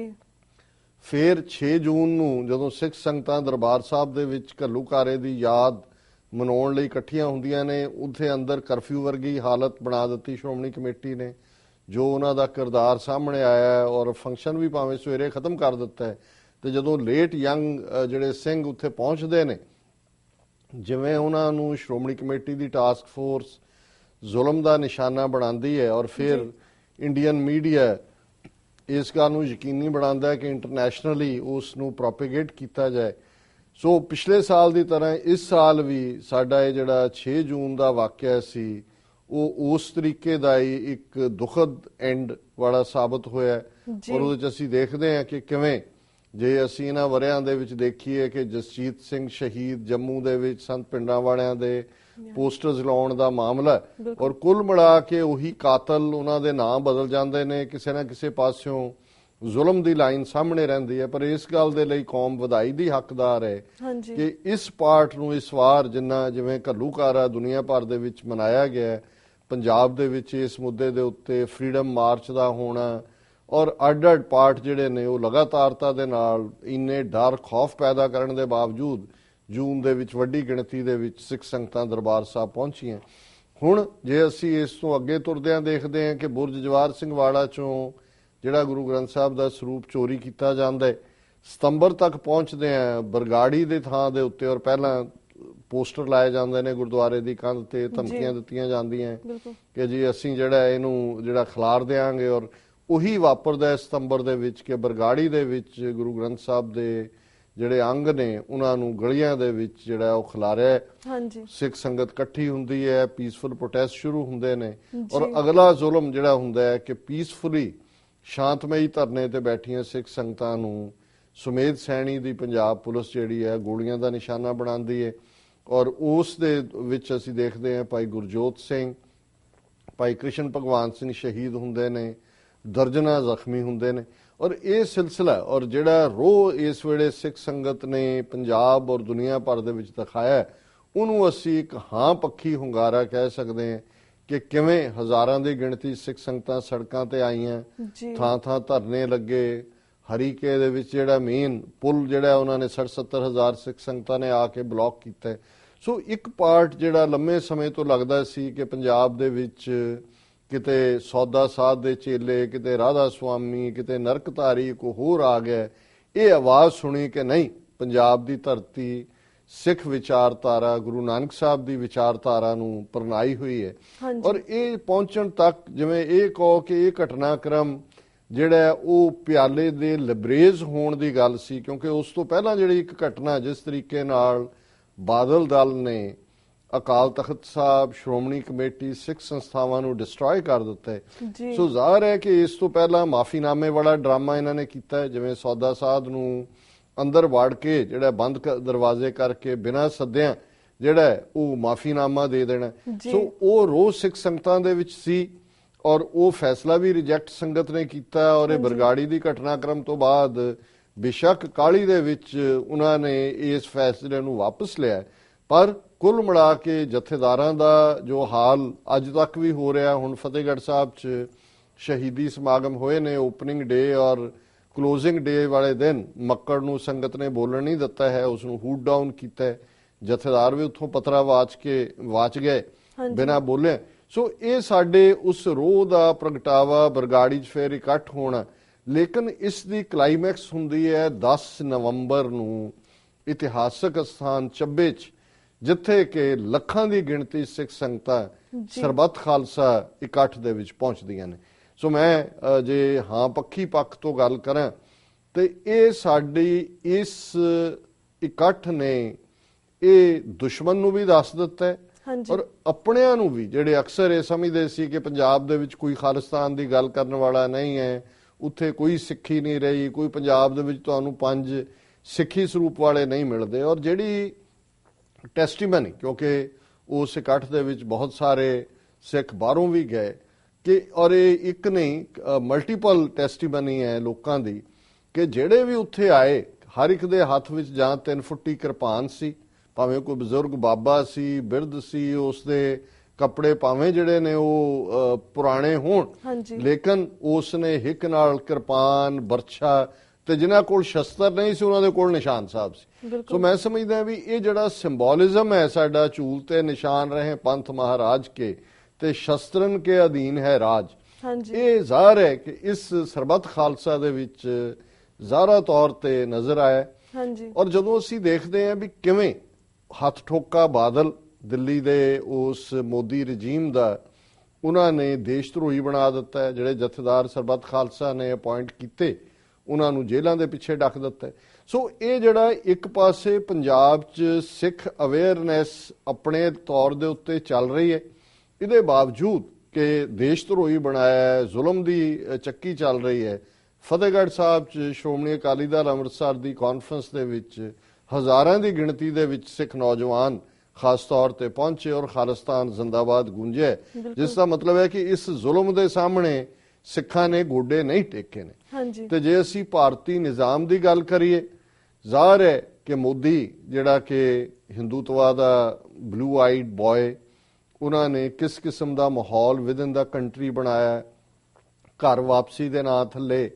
ਫਿਰ 6 ਜੂਨ ਨੂੰ ਜਦੋਂ ਸਿੱਖ ਸੰਗਤਾਂ ਦਰਬਾਰ ਸਾਹਿਬ ਦੇ ਵਿੱਚ ਘੱਲੂਘਾਰੇ ਦੀ ਯਾਦ ਮਨਾਉਣ ਲਈ ਇਕੱਠੀਆਂ ਹੁੰਦੀਆਂ ਨੇ, ਉੱਥੇ ਅੰਦਰ ਕਰਫਿਊ ਵਰਗੀ ਹਾਲਤ ਬਣਾ ਦਿੱਤੀ ਸ਼੍ਰੋਮਣੀ ਕਮੇਟੀ ਨੇ, ਜੋ ਉਹਨਾਂ ਦਾ ਕਿਰਦਾਰ ਸਾਹਮਣੇ ਆਇਆ ਔਰ ਫੰਕਸ਼ਨ ਵੀ ਭਾਵੇਂ ਸਵੇਰੇ ਖਤਮ ਕਰ ਦਿੱਤਾ ਹੈ। ਤੇ ਜਦੋਂ ਲੇਟ ਯੰਗ ਜਿਹੜੇ ਸਿੰਘ ਉੱਥੇ ਪਹੁੰਚਦੇ ਨੇ, ਜਿਵੇਂ ਉਹਨਾਂ ਨੂੰ ਸ਼੍ਰੋਮਣੀ ਕਮੇਟੀ ਦੀ ਟਾਸਕ ਫੋਰਸ ਜ਼ੁਲਮ ਦਾ ਨਿਸ਼ਾਨਾ ਬਣਾਉਂਦੀ ਹੈ ਔਰ ਫਿਰ ਇੰਡੀਅਨ ਮੀਡੀਆ ਇਸ ਗੱਲ ਨੂੰ ਯਕੀਨੀ ਬਣਾਉਂਦਾ ਹੈ ਕਿ ਇੰਟਰਨੈਸ਼ਨਲੀ ਉਸ ਨੂੰ ਪ੍ਰੋਪੇਗੇਟ ਕੀਤਾ ਜਾਏ। ਸੋ ਪਿਛਲੇ ਸਾਲ ਦੀ ਤਰ੍ਹਾਂ ਇਸ ਸਾਲ ਵੀ ਸਾਡਾ ਇਹ ਜਿਹੜਾ 6 ਜੂਨ ਦਾ ਵਾਕਿਆ ਸੀ, ਉਹ ਉਸ ਤਰੀਕੇ ਦਾ ਹੀ ਇੱਕ ਦੁਖਦ ਐਂਡ ਵਾਲਾ ਸਾਬਤ ਹੋਇਆ। ਔਰ ਉਹਦੇ 'ਚ ਅਸੀਂ ਦੇਖਦੇ ਹਾਂ ਕਿ ਕਿਵੇਂ, ਜੇ ਅਸੀਂ ਇਹਨਾਂ ਵਰਿਆਂ ਦੇ ਵਿੱਚ ਦੇਖੀਏ ਕਿ ਜਸਜੀਤ ਸਿੰਘ ਸ਼ਹੀਦ ਜੰਮੂ ਦੇ ਵਿੱਚ ਸੰਤ ਪਿੰਡਾਂ ਵਾਲਿਆਂ ਦੇ ਪੋਸਟਰਸ ਲਾਉਣ ਦਾ ਮਾਮਲਾ, ਔਰ ਕੁੱਲ ਮਿਲਾ ਕੇ ਉਹੀ ਕਾਤਲ, ਉਹਨਾਂ ਦੇ ਨਾਂ ਬਦਲ ਜਾਂਦੇ ਨੇ, ਕਿਸੇ ਨਾ ਕਿਸੇ ਪਾਸਿਓਂ ਜ਼ੁਲਮ ਦੀ ਲਾਈਨ ਸਾਹਮਣੇ ਰਹਿੰਦੀ ਹੈ। ਪਰ ਇਸ ਗੱਲ ਦੇ ਲਈ ਕੌਮ ਵਧਾਈ ਦੀ ਹੱਕਦਾਰ ਹੈ ਕਿ ਇਸ ਪਾਰਟ ਨੂੰ ਇਸ ਵਾਰ ਜਿੰਨਾ ਜਿਵੇਂ ਘੱਲੂਘਾਰਾ ਦੁਨੀਆ ਭਰ ਦੇ ਵਿੱਚ ਮਨਾਇਆ ਗਿਆ, ਪੰਜਾਬ ਦੇ ਵਿੱਚ ਇਸ ਮੁੱਦੇ ਦੇ ਉੱਤੇ ਫਰੀडम ਮਾਰਚ ਦਾ ਹੋਣਾ ਔਰ ਅੱਡ-ਅੱਡ ਪਾਰਟ ਜਿਹੜੇ ਨੇ ਉਹ ਲਗਾਤਾਰਤਾ ਦੇ ਨਾਲ ਇੰਨੇ ਡਰ ਖੌਫ ਪੈਦਾ ਕਰਨ ਦੇ ਬਾਵਜੂਦ ਜੂਨ ਦੇ ਵਿੱਚ ਵੱਡੀ ਗਿਣਤੀ ਦੇ ਵਿੱਚ ਸਿੱਖ ਸੰਗਤਾਂ ਦਰਬਾਰ ਸਾਹਿਬ ਪਹੁੰਚੀਆਂ। ਹੁਣ ਜੇ ਅਸੀਂ ਇਸ ਤੋਂ ਅੱਗੇ ਤੁਰਦਿਆਂ ਦੇਖਦੇ ਹਾਂ ਕਿ ਬੁਰਜ ਜਵਾਰ ਸਿੰਘ ਵਾਲਾ ਚੋਂ ਜਿਹੜਾ ਗੁਰੂ ਗ੍ਰੰਥ ਸਾਹਿਬ ਦਾ ਸਰੂਪ ਚੋਰੀ ਕੀਤਾ ਜਾਂਦਾ ਹੈ, ਸਤੰਬਰ ਤੱਕ ਪਹੁੰਚਦੇ ਆ ਬਰਗਾੜੀ ਦੇ ਥਾਂ ਦੇ ਉੱਤੇ, ਔਰ ਪਹਿਲਾਂ ਪੋਸਟਰ ਲਾਏ ਜਾਂਦੇ ਨੇ ਗੁਰਦੁਆਰੇ ਦੀ ਕੰਧ ਤੇ, ਧਮਕੀਆਂ ਦਿੱਤੀਆਂ ਜਾਂਦੀਆਂ ਕਿ ਜੀ ਅਸੀਂ ਜਿਹੜਾ ਇਹਨੂੰ ਜਿਹੜਾ ਖਿਲਾਰ ਦੇਾਂਗੇ। ਔਰ ਉਹੀ ਵਾਪਰਦਾ ਹੈ ਸਤੰਬਰ ਦੇ ਵਿੱਚ ਕਿ ਬਰਗਾੜੀ ਦੇ ਵਿੱਚ ਗੁਰੂ ਗ੍ਰੰਥ ਸਾਹਿਬ ਦੇ ਜਿਹੜੇ ਅੰਗ ਨੇ ਉਹਨਾਂ ਨੂੰ ਗਲੀਆਂ ਦੇ ਵਿੱਚ ਜਿਹੜਾ ਉਹ ਖਿਲਾਰਿਆ, ਸਿੱਖ ਸੰਗਤ ਇਕੱਠੀ ਹੁੰਦੀ ਹੈ, ਪੀਸਫੁਲ ਪ੍ਰੋਟੈਸਟ ਸ਼ੁਰੂ ਹੁੰਦੇ ਨੇ। ਔਰ ਅਗਲਾ ਜ਼ੁਲਮ ਜਿਹੜਾ ਹੁੰਦਾ ਹੈ ਕਿ ਪੀਸਫੁਲੀ ਸ਼ਾਂਤਮਈ ਧਰਨੇ ਤੇ ਬੈਠੀਆਂ ਸਿੱਖ ਸੰਗਤਾਂ ਨੂੰ ਸੁਮੇਧ ਸੈਣੀ ਦੀ ਪੰਜਾਬ ਪੁਲਿਸ ਜਿਹੜੀ ਹੈ ਗੋਲੀਆਂ ਦਾ ਨਿਸ਼ਾਨਾ ਬਣਾਉਂਦੀ ਹੈ। ਔਰ ਉਸ ਦੇ ਵਿੱਚ ਅਸੀਂ ਦੇਖਦੇ ਹਾਂ ਭਾਈ ਗੁਰਜੋਤ ਸਿੰਘ, ਭਾਈ ਕ੍ਰਿਸ਼ਨ ਭਗਵਾਨ ਸਿੰਘ ਸ਼ਹੀਦ ਹੁੰਦੇ ਨੇ, ਦਰਜਨਾਂ ਜ਼ਖਮੀ ਹੁੰਦੇ ਨੇ। ਔਰ ਇਹ ਸਿਲਸਿਲਾ ਔਰ ਜਿਹੜਾ ਰੋਹ ਇਸ ਵੇਲੇ ਸਿੱਖ ਸੰਗਤ ਨੇ ਪੰਜਾਬ ਔਰ ਦੁਨੀਆ ਭਰ ਦੇ ਵਿੱਚ ਦਿਖਾਇਆ, ਉਹਨੂੰ ਅਸੀਂ ਇੱਕ ਹਾਂ ਪੱਖੀ ਹੁੰਗਾਰਾ ਕਹਿ ਸਕਦੇ ਹਾਂ ਕਿ ਕਿਵੇਂ ਹਜ਼ਾਰਾਂ ਦੀ ਗਿਣਤੀ ਸਿੱਖ ਸੰਗਤਾਂ ਸੜਕਾਂ ਤੇ ਆਈਆਂ, ਥਾਂ ਥਾਂ ਧਰਨੇ ਲੱਗੇ। ਹਰੀਕੇ ਦੇ ਵਿੱਚ ਜਿਹੜਾ ਮੇਨ ਪੁਲ ਜਿਹੜਾ ਉਹਨਾਂ ਨੇ 60-70 ਹਜ਼ਾਰ ਸਿੱਖ ਸੰਗਤਾਂ ਨੇ ਆ ਕੇ ਬਲੌਕ ਕੀਤਾ। ਸੋ ਇੱਕ ਪਾਰਟ ਜਿਹੜਾ ਲੰਮੇ ਸਮੇਂ ਤੋਂ ਲੱਗਦਾ ਸੀ ਕਿ ਪੰਜਾਬ ਦੇ ਵਿੱਚ ਕਿਤੇ ਸੌਦਾ ਸਾਧ ਦੇ ਚੇਲੇ, ਕਿਤੇ ਰਾਧਾ ਸੁਆਮੀ, ਕਿਤੇ ਨਰਕਧਾਰੀ ਕੋਈ ਹੋਰ ਆ ਗਿਆ, ਇਹ ਆਵਾਜ਼ ਸੁਣੀ ਕਿ ਨਹੀਂ, ਪੰਜਾਬ ਦੀ ਧਰਤੀ ਸਿੱਖ ਵਿਚਾਰਧਾਰਾ, ਗੁਰੂ ਨਾਨਕ ਸਾਹਿਬ ਦੀ ਵਿਚਾਰਧਾਰਾ ਨੂੰ ਪਰਨਾਈ ਹੋਈ ਹੈ। ਔਰ ਇਹ ਪਹੁੰਚਣ ਤੱਕ ਜਿਵੇਂ ਇਹ ਕਹੋ ਕਿ ਇਹ ਘਟਨਾਕ੍ਰਮ ਜਿਹੜਾ ਉਹ ਪਿਆਲੇ ਦੇ ਲਬਰੇਜ਼ ਹੋਣ ਦੀ ਗੱਲ ਸੀ, ਕਿਉਂਕਿ ਉਸ ਤੋਂ ਪਹਿਲਾਂ ਜਿਹੜੀ ਇੱਕ ਘਟਨਾ ਜਿਸ ਤਰੀਕੇ ਨਾਲ ਬਾਦਲ ਦਲ ਨੇ ਅਕਾਲ ਤਖਤ ਸਾਹਿਬ, ਸ਼੍ਰੋਮਣੀ ਕਮੇਟੀ, ਸਿੱਖ ਸੰਸਥਾਵਾਂ ਨੂੰ ਡਿਸਟਰੋਏ ਕਰ ਦਿੱਤਾ ਹੈ। ਸੋ ਜ਼ਾਹਰ ਹੈ ਕਿ ਇਸ ਤੋਂ ਪਹਿਲਾਂ ਮਾਫੀਨਾਮੇ ਵਾਲਾ ਡਰਾਮਾ ਇਹਨਾਂ ਨੇ ਕੀਤਾ ਹੈ, ਜਿਵੇਂ ਸੌਦਾ ਸਾਧ ਨੂੰ ਅੰਦਰ ਵਾੜ ਕੇ ਜਿਹੜਾ ਬੰਦ ਦਰਵਾਜ਼ੇ ਕਰਕੇ ਬਿਨਾਂ ਸੱਦਿਆਂ ਜਿਹੜਾ ਉਹ ਮਾਫੀਨਾਮਾ ਦੇ ਦੇਣਾ। ਸੋ ਉਹ ਰੋਹ ਸਿੱਖ ਸੰਗਤਾਂ ਦੇ ਵਿੱਚ ਸੀ ਔਰ ਉਹ ਫੈਸਲਾ ਵੀ ਰਿਜੈਕਟ ਸੰਗਤ ਨੇ ਕੀਤਾ। ਔਰ ਇਹ ਬਰਗਾੜੀ ਦੀ ਘਟਨਾਕ੍ਰਮ ਤੋਂ ਬਾਅਦ ਬੇਸ਼ੱਕ ਕਾਹਲੀ ਦੇ ਵਿੱਚ ਉਹਨਾਂ ਨੇ ਇਸ ਫੈਸਲੇ ਨੂੰ ਵਾਪਸ ਲਿਆ, ਪਰ ਕੁੱਲ ਮਿਲਾ ਕੇ ਜਥੇਦਾਰਾਂ ਦਾ ਜੋ ਹਾਲ ਅੱਜ ਤੱਕ ਵੀ ਹੋ ਰਿਹਾ, ਹੁਣ ਫਤਿਹਗੜ੍ਹ ਸਾਹਿਬ 'ਚ ਸ਼ਹੀਦੀ ਸਮਾਗਮ ਹੋਏ ਨੇ, ਓਪਨਿੰਗ ਡੇ ਔਰ ਕਲੋਜ਼ਿੰਗ ਡੇ ਵਾਲੇ ਦਿਨ ਮੱਕੜ ਨੂੰ ਸੰਗਤ ਨੇ ਬੋਲਣ ਨਹੀਂ ਦਿੱਤਾ ਹੈ, ਉਸ ਨੂੰ ਹੂਟ ਡਾਊਨ ਕੀਤਾ ਹੈ। ਜਥੇਦਾਰ ਵੀ ਉੱਥੋਂ ਪਤਰਾ ਵਾਚ ਗਏ ਬਿਨਾਂ ਬੋਲੇ। ਸੋ ਇਹ ਸਾਡੇ ਉਸ ਰੋਹ ਦਾ ਪ੍ਰਗਟਾਵਾ ਬਰਗਾੜੀ 'ਚ ਫਿਰ ਇਕੱਠ ਹੋਣਾ। ਲੇਕਿਨ ਇਸ ਦੀ ਕਲਾਈਮੈਕਸ ਹੁੰਦੀ ਹੈ 10 ਨਵੰਬਰ ਨੂੰ ਇਤਿਹਾਸਕ ਸਥਾਨ ਚੱਬੇ 'ਚ, ਜਿੱਥੇ ਕਿ ਲੱਖਾਂ ਦੀ ਗਿਣਤੀ ਸਿੱਖ ਸੰਗਤਾਂ ਸਰਬੱਤ ਖਾਲਸਾ ਇਕੱਠ ਦੇ ਵਿੱਚ ਪਹੁੰਚਦੀਆਂ ਨੇ। ਸੋ ਮੈਂ ਜੇ ਹਾਂ ਪੱਖੀ ਪੱਖ ਤੋਂ ਗੱਲ ਕਰਾਂ ਤੇ ਇਹ ਸਾਡੀ ਇਸ ਇਕੱਠ ਨੇ ਇਹ ਦੁਸ਼ਮਣ ਨੂੰ ਵੀ ਦੱਸ ਦਿੱਤਾ ਹੈ ਹਾਂਜੀ। ਔਰ ਆਪਣਿਆਂ ਨੂੰ ਵੀ ਜਿਹੜੇ ਅਕਸਰ ਇਹ ਸਮਝਦੇ ਸੀ ਕਿ ਪੰਜਾਬ ਦੇ ਵਿੱਚ ਕੋਈ ਖਾਲਿਸਤਾਨ ਦੀ ਗੱਲ ਕਰਨ ਵਾਲਾ ਨਹੀਂ ਹੈ, ਉੱਥੇ ਕੋਈ ਸਿੱਖੀ ਨਹੀਂ ਰਹੀ, ਕੋਈ ਪੰਜਾਬ ਦੇ ਵਿੱਚ ਤੁਹਾਨੂੰ 5 ਸਿੱਖੀ ਸਰੂਪ ਵਾਲੇ ਨਹੀਂ ਮਿਲਦੇ, ਔਰ ਜਿਹੜੀ ਟੈਸਟੀਮਨੀ, ਕਿਉਂਕਿ ਉਸ ਇਕੱਠ ਦੇ ਵਿੱਚ ਬਹੁਤ ਸਾਰੇ ਸਿੱਖ ਬਾਹਰੋਂ ਵੀ ਗਏ ਕਿ, ਔਰ ਇਹ ਇੱਕ ਨਹੀਂ ਮਲਟੀਪਲ ਟੈਸਟੀਮਨੀ ਹੈ ਲੋਕਾਂ ਦੀ ਕਿ ਜਿਹੜੇ ਵੀ ਉੱਥੇ ਆਏ ਹਰ ਇੱਕ ਦੇ ਹੱਥ ਵਿੱਚ ਜਾਂ 3 ਫੁੱਟੀ ਕਿਰਪਾਨ ਸੀ, ਭਾਵੇਂ ਕੋਈ ਬਜ਼ੁਰਗ ਬਾਬਾ ਸੀ, ਬਿਰਧ ਸੀ, ਉਸ ਦੇ ਕੱਪੜੇ ਭਾਵੇਂ ਜਿਹੜੇ ਨੇ ਉਹ ਪੁਰਾਣੇ ਹੋਣ, ਲੇਕਿਨ ਉਸ ਨੇ ਹਿੱਕ ਨਾਲ ਕਿਰਪਾਨ, ਬਰਛਾ, ਤੇ ਜਿਨ੍ਹਾਂ ਕੋਲ ਸ਼ਸਤਰ ਨਹੀਂ ਸੀ ਉਹਨਾਂ ਦੇ ਕੋਲ ਨਿਸ਼ਾਨ ਸਾਹਿਬ ਸੀ। ਸੋ ਮੈਂ ਸਮਝਦਾ ਵੀ ਇਹ ਜਿਹੜਾ ਸਿੰਬੋਲਿਜ਼ਮ ਹੈ ਸਾਡਾ, ਝੂਲ ਤੇ ਨਿਸ਼ਾਨ ਰਹੇ ਪੰਥ ਮਹਾਰਾਜ ਕੇ ਤੇ ਸ਼ਸਤਰਨ ਕੇ ਅਧੀਨ ਹੈ ਰਾਜ, ਇਹ ਜ਼ਾਹਰ ਹੈ ਕਿ ਇਸ ਸਰਬੱਤ ਖਾਲਸਾ ਦੇ ਵਿੱਚ ਜ਼ਾਹਰਾ ਤੌਰ ਤੇ ਨਜ਼ਰ ਆਇਆ। ਔਰ ਜਦੋਂ ਅਸੀਂ ਦੇਖਦੇ ਹਾਂ ਵੀ ਕਿਵੇਂ ਹੱਥ ਠੋਕਾ ਬਾਦਲ ਦਿੱਲੀ ਦੇ ਉਸ ਮੋਦੀ ਰਜੀਮ ਦਾ ਉਹਨਾਂ ਨੇ ਦੇਸ਼ ਧਰੋਹੀ ਬਣਾ ਦਿੱਤਾ ਹੈ, ਜਿਹੜੇ ਜਥੇਦਾਰ ਸਰਬੱਤ ਖਾਲਸਾ ਨੇ ਅਪਾਇੰਟ ਕੀਤੇ ਉਹਨਾਂ ਨੂੰ ਜੇਲ੍ਹਾਂ ਦੇ ਪਿੱਛੇ ਡੱਕ ਦਿੱਤਾ। ਸੋ ਇਹ ਜਿਹੜਾ ਇੱਕ ਪਾਸੇ ਪੰਜਾਬ 'ਚ ਸਿੱਖ ਅਵੇਅਰਨੈਸ ਆਪਣੇ ਤੌਰ ਦੇ ਉੱਤੇ ਚੱਲ ਰਹੀ ਹੈ, ਇਹਦੇ ਬਾਵਜੂਦ ਕਿ ਦੇਸ਼ ਧਰੋਹੀ ਬਣਾਇਆ, ਜ਼ੁਲਮ ਦੀ ਚੱਕੀ ਚੱਲ ਰਹੀ ਹੈ। ਫਤਿਹਗੜ੍ਹ ਸਾਹਿਬ 'ਚ ਸ਼੍ਰੋਮਣੀ ਅਕਾਲੀ ਦਲ ਅੰਮ੍ਰਿਤਸਰ ਦੀ ਕਾਨਫਰੰਸ ਦੇ ਵਿੱਚ ਹਜ਼ਾਰਾਂ ਦੀ ਗਿਣਤੀ ਦੇ ਵਿੱਚ ਸਿੱਖ ਨੌਜਵਾਨ ਖਾਸ ਤੌਰ ਤੇ ਪਹੁੰਚੇ ਔਰ ਖਾਲਿਸਤਾਨ ਜ਼ਿੰਦਾਬਾਦ ਗੂੰਜੇ, ਜਿਸ ਦਾ ਮਤਲਬ ਹੈ ਕਿ ਇਸ ਜ਼ੁਲਮ ਦੇ ਸਾਹਮਣੇ ਸਿੱਖਾਂ ਨੇ ਗੋਡੇ ਨਹੀਂ ਟੇਕੇ ਨੇ। ਤੇ ਜੇ ਅਸੀਂ ਭਾਰਤੀ ਨਿਜ਼ਾਮ ਦੀ ਗੱਲ ਕਰੀਏ, ਜ਼ਾਹਰ ਹੈ ਕਿ ਮੋਦੀ ਜਿਹੜਾ ਕਿ ਹਿੰਦੂਤਵਾ ਦਾ ਬਲੂ ਆਈਡ ਬॉय, ਉਹਨਾਂ ਨੇ ਕਿਸ ਕਿਸਮ ਦਾ ਮਾਹੌਲ ਵਿਦਨ ਦਾ ਕੰਟਰੀ ਬਣਾਇਆ, ਘਰ ਵਾਪਸੀ ਦੇ ਨਾਂ ਥੱਲੇ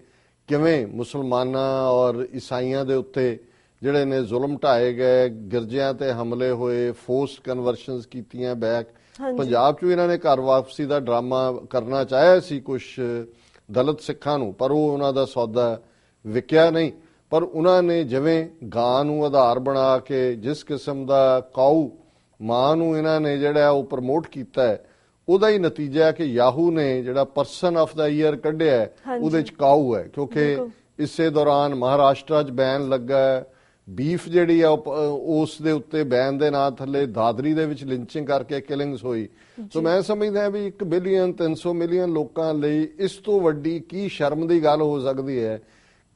ਕਿਵੇਂ ਮੁਸਲਮਾਨਾਂ ਔਰ ਈਸਾਈਆਂ ਦੇ ਉੱਤੇ ਜਿਹੜੇ ਨੇ ਜ਼ੁਲਮ ਢਾਏ ਗਏ, ਗਿਰਜਿਆਂ ਤੇ ਹਮਲੇ ਹੋਏ, ਫੋਰਸਡ ਕਨਵਰਸ਼ਨਸ ਕੀਤੀਆਂ ਬੈਕ। ਪੰਜਾਬ 'ਚ ਵੀ ਇਹਨਾਂ ਨੇ ਘਰ ਵਾਪਸੀ ਦਾ ਡਰਾਮਾ ਕਰਨਾ ਚਾਹਿਆ ਸੀ ਕੁਝ ਦਲਿਤ ਸਿੱਖਾਂ ਨੂੰ, ਪਰ ਉਹ ਉਹਨਾਂ ਦਾ ਸੌਦਾ ਵਿਕਿਆ ਨਹੀਂ। ਪਰ ਉਹਨਾਂ ਨੇ ਜਿਵੇਂ ਗਾਂ ਨੂੰ ਆਧਾਰ ਬਣਾ ਕੇ ਜਿਸ ਕਿਸਮ ਦਾ ਕਾਊ ਮਾਂ ਨੂੰ ਇਹਨਾਂ ਨੇ ਜਿਹੜਾ ਉਹ ਪ੍ਰਮੋਟ ਕੀਤਾ ਹੈ, ਉਹਦਾ ਹੀ ਨਤੀਜਾ ਹੈ ਕਿ ਯਾਹੂ ਨੇ ਜਿਹੜਾ ਪਰਸਨ ਆਫ ਦਾ ਈਅਰ ਕੱਢਿਆ ਉਹਦੇ 'ਚ ਕਾਊ ਹੈ, ਕਿਉਂਕਿ ਇਸੇ ਦੌਰਾਨ ਮਹਾਰਾਸ਼ਟਰ 'ਚ ਬੈਨ ਲੱਗਾ, ਬੀਫ ਜਿਹੜੀ ਆ ਉਸ ਦੇ ਉੱਤੇ ਬੈਨ ਦੇ ਨਾਂ ਥੱਲੇ ਦਾਦਰੀ ਦੇ ਵਿੱਚ ਲਿੰਚਿੰਗ ਕਰਕੇ ਕਿਲਿੰਗਸ ਹੋਈ। ਸੋ ਮੈਂ ਸਮਝਦਾ ਵੀ 1 ਬਿਲੀਅਨ 300 ਮਿਲੀਅਨ ਲੋਕਾਂ ਲਈ ਇਸ ਤੋਂ ਵੱਡੀ ਕੀ ਸ਼ਰਮ ਦੀ ਗੱਲ ਹੋ ਸਕਦੀ ਹੈ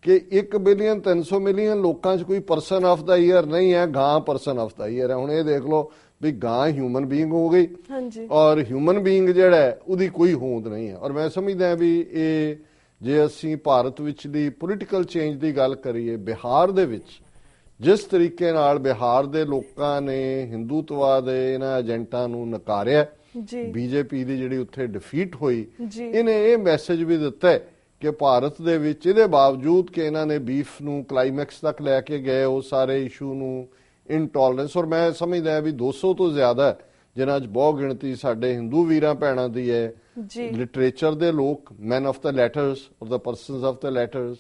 ਕਿ 1 ਬਿਲੀਅਨ 300 ਮਿਲੀਅਨ ਲੋਕਾਂ 'ਚ ਕੋਈ ਪਰਸਨ ਆਫ ਦਾ ਈਅਰ ਨਹੀਂ ਹੈ, ਗਾਂ ਪਰਸਨ ਆਫ ਦਾ ਈਅਰ ਹੈ। ਹੁਣ ਇਹ ਦੇਖ ਲਓ ਵੀ ਗਾਂ ਹਿਊਮਨ ਬੀਇੰਗ ਹੋ ਗਈ ਔਰ ਹਿਊਮਨ ਬੀਇੰਗ ਜਿਹੜਾ ਹੈ ਉਹਦੀ ਕੋਈ ਹੋਂਦ ਨਹੀਂ ਹੈ। ਔਰ ਮੈਂ ਸਮਝਦਾ ਵੀ ਇਹ ਜੇ ਅਸੀਂ ਭਾਰਤ ਵਿੱਚ ਦੀ ਪੋਲੀਟੀਕਲ ਚੇਂਜ ਦੀ ਗੱਲ ਕਰੀਏ, ਬਿਹਾਰ ਦੇ ਵਿੱਚ ਜਿਸ ਤਰੀਕੇ ਨਾਲ ਬਿਹਾਰ ਦੇ ਲੋਕਾਂ ਨੇ ਹਿੰਦੂਤਵਾ ਦੇ ਇਹਨਾਂ ਏਜੰਟਾਂ ਨੂੰ ਨਕਾਰਿਆ, ਬੀਜੇਪੀ ਦੀ ਜਿਹੜੀ ਉੱਥੇ ਡਿਫੀਟ ਹੋਈ, ਇਹਨੇ ਇਹ ਮੈਸੇਜ ਵੀ ਦਿੱਤਾ ਕਿ ਭਾਰਤ ਦੇ ਵਿੱਚ ਇਹਦੇ ਬਾਵਜੂਦ ਕਿ ਇਹਨਾਂ ਨੇ ਬੀਫ ਨੂੰ ਕਲਾਈਮੈਕਸ ਤੱਕ ਲੈ ਕੇ ਗਏ, ਉਹ ਸਾਰੇ ਇਸ਼ੂ ਨੂੰ ਇਨਟੋਲਰੈਂਸ, ਔਰ ਮੈਂ ਸਮਝਦਾ ਵੀ 200 ਤੋਂ ਜ਼ਿਆਦਾ ਜਿਨ੍ਹਾਂ 'ਚ ਬਹੁਤ ਗਿਣਤੀ ਸਾਡੇ ਹਿੰਦੂ ਵੀਰਾਂ ਭੈਣਾਂ ਦੀ ਹੈ, ਲਿਟਰੇਚਰ ਦੇ ਲੋਕ, ਮੈਨ ਆਫ ਦ ਲੈਟਰਸ ਔਰ ਦ ਪਰਸਨਸ ਆਫ ਦ ਲੈਟਰਸ,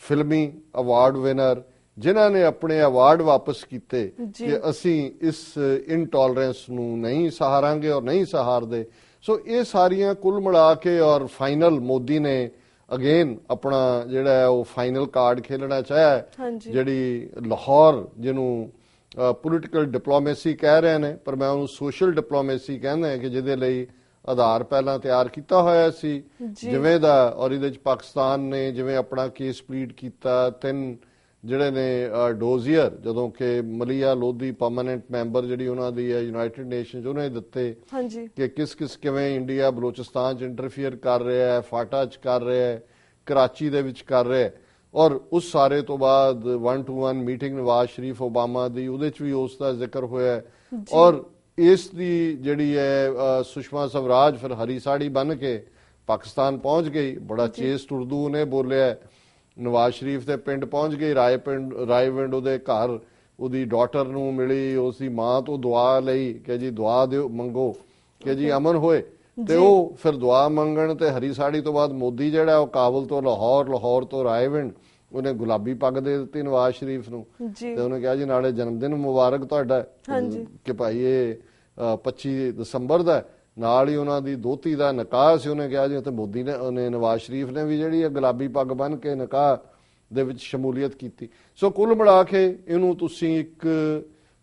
ਫਿਲਮੀ ਅਵਾਰਡ ਵਿਨਰ, ਜਿਨ੍ਹਾਂ ਨੇ ਆਪਣੇ ਅਵਾਰਡ ਵਾਪਸ ਕੀਤੇ ਕਿ ਅਸੀਂ ਇਸ ਇਨਟੋਲਰੈਂਸ ਨੂੰ ਨਹੀਂ ਸਹਾਰਾਂਗੇ ਔਰ ਨਹੀਂ ਸਹਾਰਦੇ। ਸੋ ਇਹ ਸਾਰੀਆਂ ਕੁੱਲ ਮਿਲਾ ਕੇ ਔਰ ਫਾਈਨਲ ਮੋਦੀ ਨੇ ਅਗੇਨ ਆਪਣਾ ਜਿਹੜਾ ਉਹ ਫਾਈਨਲ ਕਾਰਡ ਖੇਲਣਾ ਚਾਹਿਆ, ਜਿਹੜੀ ਲਾਹੌਰ ਜਿਹਨੂੰ ਪੋਲੀਟੀਕਲ ਡਿਪਲੋਮੇਸੀ ਕਹਿ ਰਹੇ ਨੇ, ਪਰ ਮੈਂ ਉਹਨੂੰ ਸੋਸ਼ਲ ਡਿਪਲੋਮੇਸੀ ਕਹਿੰਦਾ ਕਿ ਜਿਹਦੇ ਲਈ ਆਧਾਰ ਪਹਿਲਾਂ ਤਿਆਰ ਕੀਤਾ ਹੋਇਆ ਸੀ ਜਿਵੇਂ ਦਾ, ਔਰ ਇਹਦੇ 'ਚ ਪਾਕਿਸਤਾਨ ਨੇ ਜਿਵੇਂ ਆਪਣਾ ਕੇਸ ਪਲੀਡ ਕੀਤਾ, 3 ਜਿਹੜੇ ਨੇ ਡੋਜ਼ੀਅਰ ਜਦੋਂ ਕਿ ਮਲੀਆ ਲੋਧੀ ਪਰਮਾਨੈਂਟ ਮੈਂਬਰ ਜਿਹੜੀ ਉਹਨਾਂ ਦੀ ਹੈ ਯੂਨਾਈਟਿਡ ਨੇਸ਼ਨਸ, ਉਹਨੇ ਦਿੱਤੇ ਕਿ ਕਿਸ ਕਿਵੇਂ ਇੰਡੀਆ ਬਲੋਚਿਸਤਾਨ 'ਚ ਇੰਟਰਫੀਅਰ ਕਰ ਰਿਹਾ ਹੈ, ਫਾਟਾ 'ਚ ਕਰ ਰਿਹਾ ਹੈ, ਕਰਾਚੀ ਦੇ ਵਿੱਚ ਕਰ ਰਿਹਾ ਹੈ। ਔਰ ਉਸ ਸਾਰੇ ਤੋਂ ਬਾਅਦ 1-to-1 meeting Nawaz Sharif Obama ਦੀ, ਉਹਦੇ 'ਚ ਵੀ ਉਸ ਦਾ ਜ਼ਿਕਰ ਹੋਇਆ। ਔਰ ਇਸ ਦੀ ਜਿਹੜੀ ਹੈ ਸੁਸ਼ਮਾ ਸਵਰਾਜ ਫਿਰ ਹਰੀ ਸਾੜੀ ਬਣ ਕੇ ਪਾਕਿਸਤਾਨ ਪਹੁੰਚ ਗਈ, ਬੜਾ ਚੇਸਟ ਉਰਦੂ ਉਹਨੇ ਬੋਲਿਆ, ਨਵਾਜ਼ ਸ਼ਰੀਫ ਦੇ ਪਿੰਡ ਪਹੁੰਚ ਗਈ, ਰਾਏਵਿੰਡ ਉਹਦੇ ਘਰ ਉਹਦੀ ਡਾਟਰ ਨੂੰ ਮਿਲੀ, ਉਸ ਦੀ ਮਾਂ ਤੋਂ ਦੁਆ ਲਈ ਕਿ ਜੀ ਦੁਆ ਦਿਓ, ਮੰਗੋ ਕਿ ਜੀ ਅਮਨ ਹੋਏ, ਤੇ ਉਹ ਫਿਰ ਦੁਆ ਮੰਗਣ ਤੇ ਹਰੀ ਸਾੜੀ ਤੋਂ ਬਾਅਦ ਮੋਦੀ ਜਿਹੜਾ ਉਹ ਕਾਬਲ ਤੋਂ ਲਾਹੌਰ, ਲਾਹੌਰ ਤੋਂ ਰਾਏਵਿੰਡ, ਉਹਨੇ ਗੁਲਾਬੀ ਪੱਗ ਦੇ ਦਿੱਤੀ ਨਵਾਜ਼ ਸ਼ਰੀਫ ਨੂੰ ਤੇ ਉਹਨੇ ਕਿਹਾ ਜੀ ਨਾਲੇ ਜਨਮ ਦਿਨ ਮੁਬਾਰਕ ਤੁਹਾਡਾ ਕਿ ਭਾਈ ਇਹ 25 ਦਸੰਬਰ ਦਾ, ਨਾਲ ਹੀ ਉਹਨਾਂ ਦੀ ਦੋਤੀ ਦਾ ਨਿਕਾਹ ਸੀ, ਉਹਨੇ ਕਿਹਾ ਜੀ ਉੱਥੇ ਮੋਦੀ ਨੇ, ਉਹਨੇ ਨਵਾਜ਼ ਸ਼ਰੀਫ ਨੇ ਵੀ ਜਿਹੜੀ ਹੈ ਗੁਲਾਬੀ ਪੱਗ ਬੰਨ ਕੇ ਨਿਕਾਹ ਦੇ ਵਿੱਚ ਸ਼ਮੂਲੀਅਤ ਕੀਤੀ। ਸੋ ਕੁੱਲ ਮਿਲਾ ਕੇ ਇਹਨੂੰ ਤੁਸੀਂ ਇੱਕ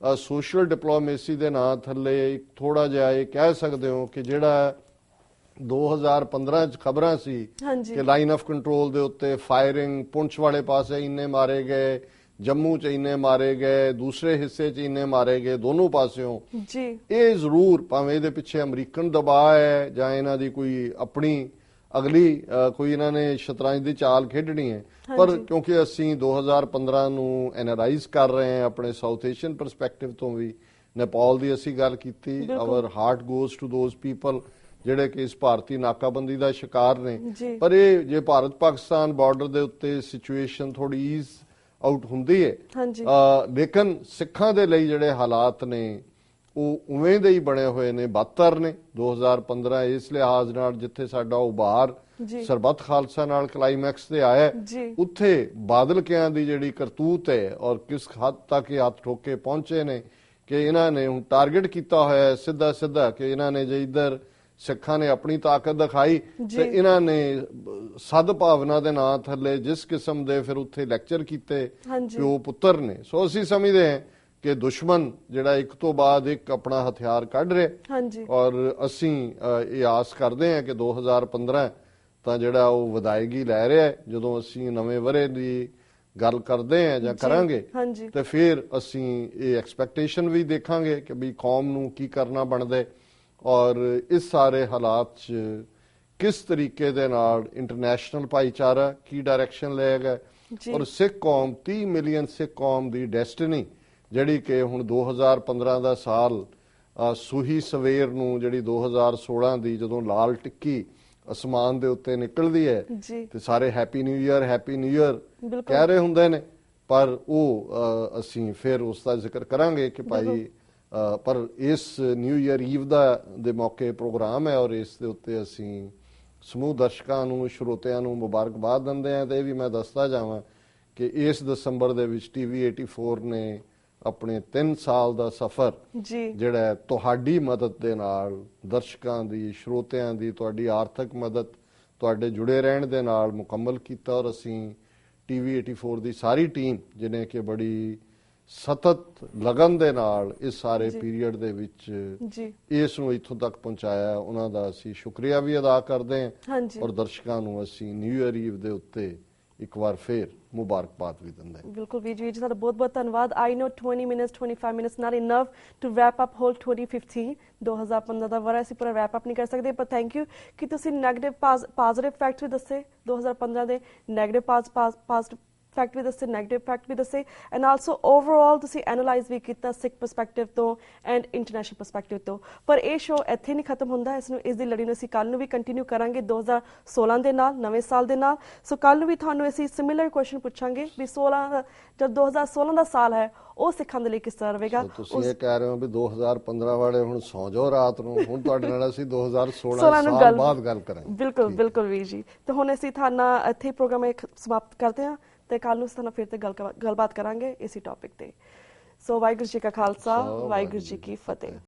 ਸੋਸ਼ਲ ਡਿਪਲੋਮੇਸੀ ਦੇ ਨਾਂ ਥੱਲੇ ਥੋੜਾ ਜਿਹਾ ਇਹ ਕਹਿ ਸਕਦੇ ਹੋ ਕਿ ਜਿਹੜਾ 2015 ਚ ਖਬਰਾਂ ਸੀ ਕਿ ਲਾਈਨ ਆਫ ਕੰਟਰੋਲ ਦੇ ਉੱਤੇ ਫਾਇਰਿੰਗ, ਪੁੰਛ ਵਾਲੇ ਪਾਸੇ ਇੰਨੇ ਮਾਰੇ ਗਏ, ਜੰਮੂ ਚ ਇੰਨੇ ਮਾਰੇ ਗਏ, ਦੂਸਰੇ ਹਿੱਸੇ ਚ ਇੰਨੇ ਮਾਰੇ ਗਏ, ਦੋਨੋਂ ਪਾਸਿਓਂ ਜੀ, ਇਹ ਜ਼ਰੂਰ ਭਾਵੇਂ ਇਹਦੇ ਪਿੱਛੇ ਅਮਰੀਕਨ ਦਬਾਅ ਹੈ ਜਾਂ ਇਹਨਾਂ ਦੀ ਕੋਈ ਆਪਣੀ ਅਗਲੀ ਕੋਈ ਇਹਨਾਂ ਨੇ ਸ਼ਤਰੰਜ ਦੀ ਚਾਲ ਖੇਡਣੀ ਹੈ, ਪਰ ਕਿਉਂਕਿ ਅਸੀਂ 2015 ਨੂੰ ਐਨਾਲਾਈਜ਼ ਕਰ ਰਹੇ ਹਾਂ ਆਪਣੇ ਸਾਊਥ ਏਸ਼ੀਅਨ ਪਰਸਪੈਕਟਿਵ ਤੋਂ ਵੀ, ਨੇਪਾਲ ਦੀ ਅਸੀਂ ਗੱਲ ਕੀਤੀ, our heart goes to those people ਜਿਹੜੇ ਕਿ ਇਸ ਭਾਰਤੀ ਨਾਕਾਬੰਦੀ ਦਾ ਸ਼ਿਕਾਰ ਨੇ, ਪਰ ਇਹ ਜੇ ਭਾਰਤ ਪਾਕਿਸਤਾਨ ਬਾਰਡਰ ਦੇ ਉੱਤੇ ਸਿਚੁਏਸ਼ਨ ਥੋੜੀ ਈਜ਼ ਆਊਟ ਹੁੰਦੀ ਹੈ, ਲੇਕਿਨ ਸਿੱਖਾਂ ਦੇ ਲਈ ਜਿਹੜੇ ਹਾਲਾਤ ਨੇ ਉਹ ਉਵੇਂ ਦੇ ਹੀ ਬਣੇ ਹੋਏ ਨੇ, ਬਦਤਰ ਨੇ 2015 ਇਸ ਲਿਹਾਜ਼ ਨਾਲ ਜਿੱਥੇ ਸਾਡਾ ਉਭਾਰ ਸਰਬੱਤ ਖਾਲਸਾ ਨਾਲ ਕਲਾਈਮੈਕਸ ਤੇ ਆਇਆ, ਉੱਥੇ ਬਾਦਲ ਕਿਆਂ ਦੀ ਜਿਹੜੀ ਕਰਤੂਤ ਹੈ ਔਰ ਕਿਸ ਹੱਦ ਤੱਕ ਇਹ ਹੱਥ ਠੋਕ ਕੇ ਪਹੁੰਚੇ ਨੇ ਕਿ ਇਹਨਾਂ ਨੇ ਹੁਣ ਟਾਰਗੇਟ ਕੀਤਾ ਹੋਇਆ ਸਿੱਧਾ ਸਿੱਧਾ ਕਿ ਇਹਨਾਂ ਨੇ ਜੇ ਇੱਧਰ ਸਿੱਖਾਂ ਨੇ ਆਪਣੀ ਤਾਕਤ ਦਿਖਾਈ ਤੇ ਇਹਨਾਂ ਨੇ ਸਦ ਭਾਵਨਾ ਦੇ ਨਾਂ ਥੱਲੇ ਜਿਸ ਕਿਸਮ ਦੇ ਫਿਰ ਉੱਥੇ ਲੈਕਚਰ ਕੀਤੇ ਪਿਓ ਪੁੱਤਰ ਨੇ। ਸੋ ਅਸੀਂ ਸਮਝਦੇ ਹਾਂ ਕਿ ਦੁਸ਼ਮਣ ਜਿਹੜਾ ਇੱਕ ਤੋਂ ਬਾਅਦ ਇੱਕ ਆਪਣਾ ਹਥਿਆਰ ਕੱਢ ਰਿਹਾ ਔਰ ਅਸੀਂ ਇਹ ਆਸ ਕਰਦੇ ਹਾਂ ਕਿ 2015 ਤਾਂ ਜਿਹੜਾ ਉਹ ਵਿਦਾਇਗੀ ਲੈ ਰਿਹਾ ਹੈ। ਜਦੋਂ ਅਸੀਂ ਨਵੇਂ ਵਰ੍ਹੇ ਦੀ ਗੱਲ ਕਰਦੇ ਹਾਂ ਜਾਂ ਕਰਾਂਗੇ ਤੇ ਫਿਰ ਅਸੀਂ ਇਹ ਐਕਸਪੈਕਟੇਸ਼ਨ ਵੀ ਦੇਖਾਂਗੇ ਕਿ ਵੀ ਕੌਮ ਨੂੰ ਕੀ ਕਰਨਾ ਬਣਦਾ ਔਰ ਇਸ ਸਾਰੇ ਹਾਲਾਤ 'ਚ ਕਿਸ ਤਰੀਕੇ ਦੇ ਨਾਲ ਇੰਟਰਨੈਸ਼ਨਲ ਭਾਈਚਾਰਾ ਕੀ ਡਾਇਰੈਕਸ਼ਨ ਲਏਗਾ ਔਰ ਸਿੱਖ ਕੌਮ 30 ਮਿਲੀਅਨ ਸਿੱਖ ਕੌਮ ਦੀ ਡੈਸਟੀਨੀ ਜਿਹੜੀ ਕਿ ਹੁਣ 2015 ਦਾ ਸਾਲ ਸੂਹੀ ਸਵੇਰ ਨੂੰ ਜਿਹੜੀ 2016 ਦੀ ਜਦੋਂ ਲਾਲ ਟਿੱਕੀ ਅਸਮਾਨ ਦੇ ਉੱਤੇ ਨਿਕਲਦੀ ਹੈ ਤੇ ਸਾਰੇ ਹੈਪੀ ਨਿਊ ਈਅਰ ਕਹਿ ਰਹੇ ਹੁੰਦੇ ਨੇ, ਪਰ ਉਹ ਅਸੀਂ ਫਿਰ ਉਸ ਦਾ ਜ਼ਿਕਰ ਕਰਾਂਗੇ ਕਿ ਭਾਈ ਪਰ ਇਸ ਨਿਊ ਈਅਰ ਈਵ ਦੇ ਮੌਕੇ ਪ੍ਰੋਗਰਾਮ ਹੈ ਔਰ ਇਸ ਦੇ ਉੱਤੇ ਅਸੀਂ ਸਮੂਹ ਦਰਸ਼ਕਾਂ ਨੂੰ ਸ਼ਰੋਤਿਆਂ ਨੂੰ ਮੁਬਾਰਕਬਾਦ ਦਿੰਦੇ ਹਾਂ। ਤੇ ਇਹ ਵੀ ਮੈਂ ਦੱਸਦਾ ਜਾਵਾਂ ਕਿ ਇਸ ਦਸੰਬਰ ਦੇ ਵਿੱਚ TV 84 ਨੇ ਆਪਣੇ 3 ਸਾਲ ਦਾ ਸਫ਼ਰ ਜਿਹੜਾ ਤੁਹਾਡੀ ਮਦਦ ਦੇ ਨਾਲ, ਦਰਸ਼ਕਾਂ ਦੀ, ਸ਼ਰੋਤਿਆਂ ਦੀ, ਤੁਹਾਡੀ ਆਰਥਿਕ ਮਦਦ, ਤੁਹਾਡੇ ਜੁੜੇ ਰਹਿਣ ਦੇ ਨਾਲ ਮੁਕੰਮਲ ਕੀਤਾ ਔਰ ਅਸੀਂ TV 84 ਦੀ ਸਾਰੀ ਟੀਮ ਜਿਹਨੇ ਕਿ ਬੜੀ ਸਤਤ ਲਗਨ ਦੇ ਨਾਲ ਇਸ ਸਾਰੇ ਪੀਰੀਅਡ ਦੇ ਵਿੱਚ ਇਸ ਨੂੰ ਇੱਥੋਂ ਤੱਕ ਪਹੁੰਚਾਇਆ, ਉਹਨਾਂ ਦਾ ਅਸੀਂ ਸ਼ੁਕਰੀਆ ਵੀ ਅਦਾ ਕਰਦੇ ਹਾਂ ਔਰ ਦਰਸ਼ਕਾਂ ਨੂੰ ਅਸੀਂ ਨਿਊ ਈਅਰ ਈਵ ਦੇ ਉੱਤੇ ਇੱਕ ਵਾਰ ਫੇਰ ਮੁਬਾਰਕਬਾਦ ਵੀ ਦਿੰਦੇ ਹਾਂ। ਬਿਲਕੁਲ ਵੀਰ ਜੀ ਤੁਹਾਡਾ ਬਹੁਤ ਬਹੁਤ ਧੰਨਵਾਦ। I know 20 minutes 25 minutes not enough to wrap up whole 2015 2015 ਦਾ ਵਰ੍ਹਾ ਅਸੀਂ ਪੂਰਾ ਰੈਪ ਅਪ ਨਹੀਂ ਕਰ ਸਕਦੇ, ਪਰ ਥੈਂਕ ਯੂ ਕਿ ਤੁਸੀਂ ਨੈਗੇਟਿਵ ਪੋਜ਼ਿਟਿਵ ਫੈਕਟ ਵੀ ਦੱਸੇ 2015 ਦੇ, ਨੈਗੇਟਿਵ ਪੋਜ਼ਿਟਿਵ ਫੈਕਟ ਵੀ ਦੱਸੇ, ਨੈਗੇਟਿਵ ਫੈਕਟ ਵੀ ਦੱਸੇ ਐਂਡ ਆਲਸੋ ਓਵਰਆਲ ਤੁਸੀਂ ਐਨਾਲਾਈਜ਼ ਵੀ ਕੀਤਾ ਸਿੱਖ ਪਰਸਪੈਕਟਿਵ ਤੋਂ ਐਂਡ ਇੰਟਰਨੈਸ਼ਨਲ ਪਰਸਪੈਕਟਿਵ ਤੋਂ। ਪਰ ਇਹ ਸ਼ੋਅ ਇੱਥੇ ਨਹੀਂ ਖਤਮ ਹੁੰਦਾ, ਇਸ ਦੀ ਲੜੀ ਨੂੰ ਅਸੀਂ ਕੱਲ ਨੂੰ ਵੀ ਕੰਟੀਨਿਊ ਕਰਾਂਗੇ 2016 ਦੇ ਨਾਲ, ਨਵੇਂ ਸਾਲ ਦੇ ਨਾਲ। ਸੋ ਕੱਲ ਨੂੰ ਵੀ ਤੁਹਾਨੂੰ ਅਸੀਂ ਸਿਮਿਲਰ ਕੁਐਸਚਨ ਪੁੱਛਾਂਗੇ ਵੀ 16 ਜਦ 2016 ਦਾ ਸਾਲ ਹੈ ਉਹ ਸਿੱਖਾਂ ਦੇ ਲਈ ਕਿਸ ਤਰ੍ਹਾਂ ਰਹੇਗਾ। ਤੁਸੀਂ ਇਹ ਕਹਿ ਰਹੇ ਹੋ ਵੀ 2015 ਵਾਲੇ ਹੁਣ ਸੌਂ ਜਾਓ ਰਾਤ ਨੂੰ, ਹੁਣ ਤੁਹਾਡੇ ਨਾਲ ਅਸੀਂ 2016 ਸਾਲ ਬਾਅਦ ਗੱਲ ਕਰਾਂਗੇ। ਬਿਲਕੁਲ ਬਿਲਕੁਲ ਵੀਰ ਜੀ। ਤੇ ਹੁਣ ਅਸੀਂ ਤੁਹਾਡਾ ਇੱਥੇ ਪ੍ਰੋਗਰਾਮ ਸਮਾਪਤ ਕਰਦੇ ਹਾਂ ਤੇ ਕੱਲ ਨੂੰ ਸਾਨੂੰ ਫਿਰ ਤੇ ਗੱਲਬਾਤ ਕਰਾਂਗੇ ਇਸੇ ਟੌਪਿਕ ਤੇ। ਸੋ ਵਾਹਿਗੁਰੂ ਜੀ ਕਾ ਖਾਲਸਾ, ਵਾਹਿਗੁਰੂ ਜੀ ਕੀ ਫਤਿਹ।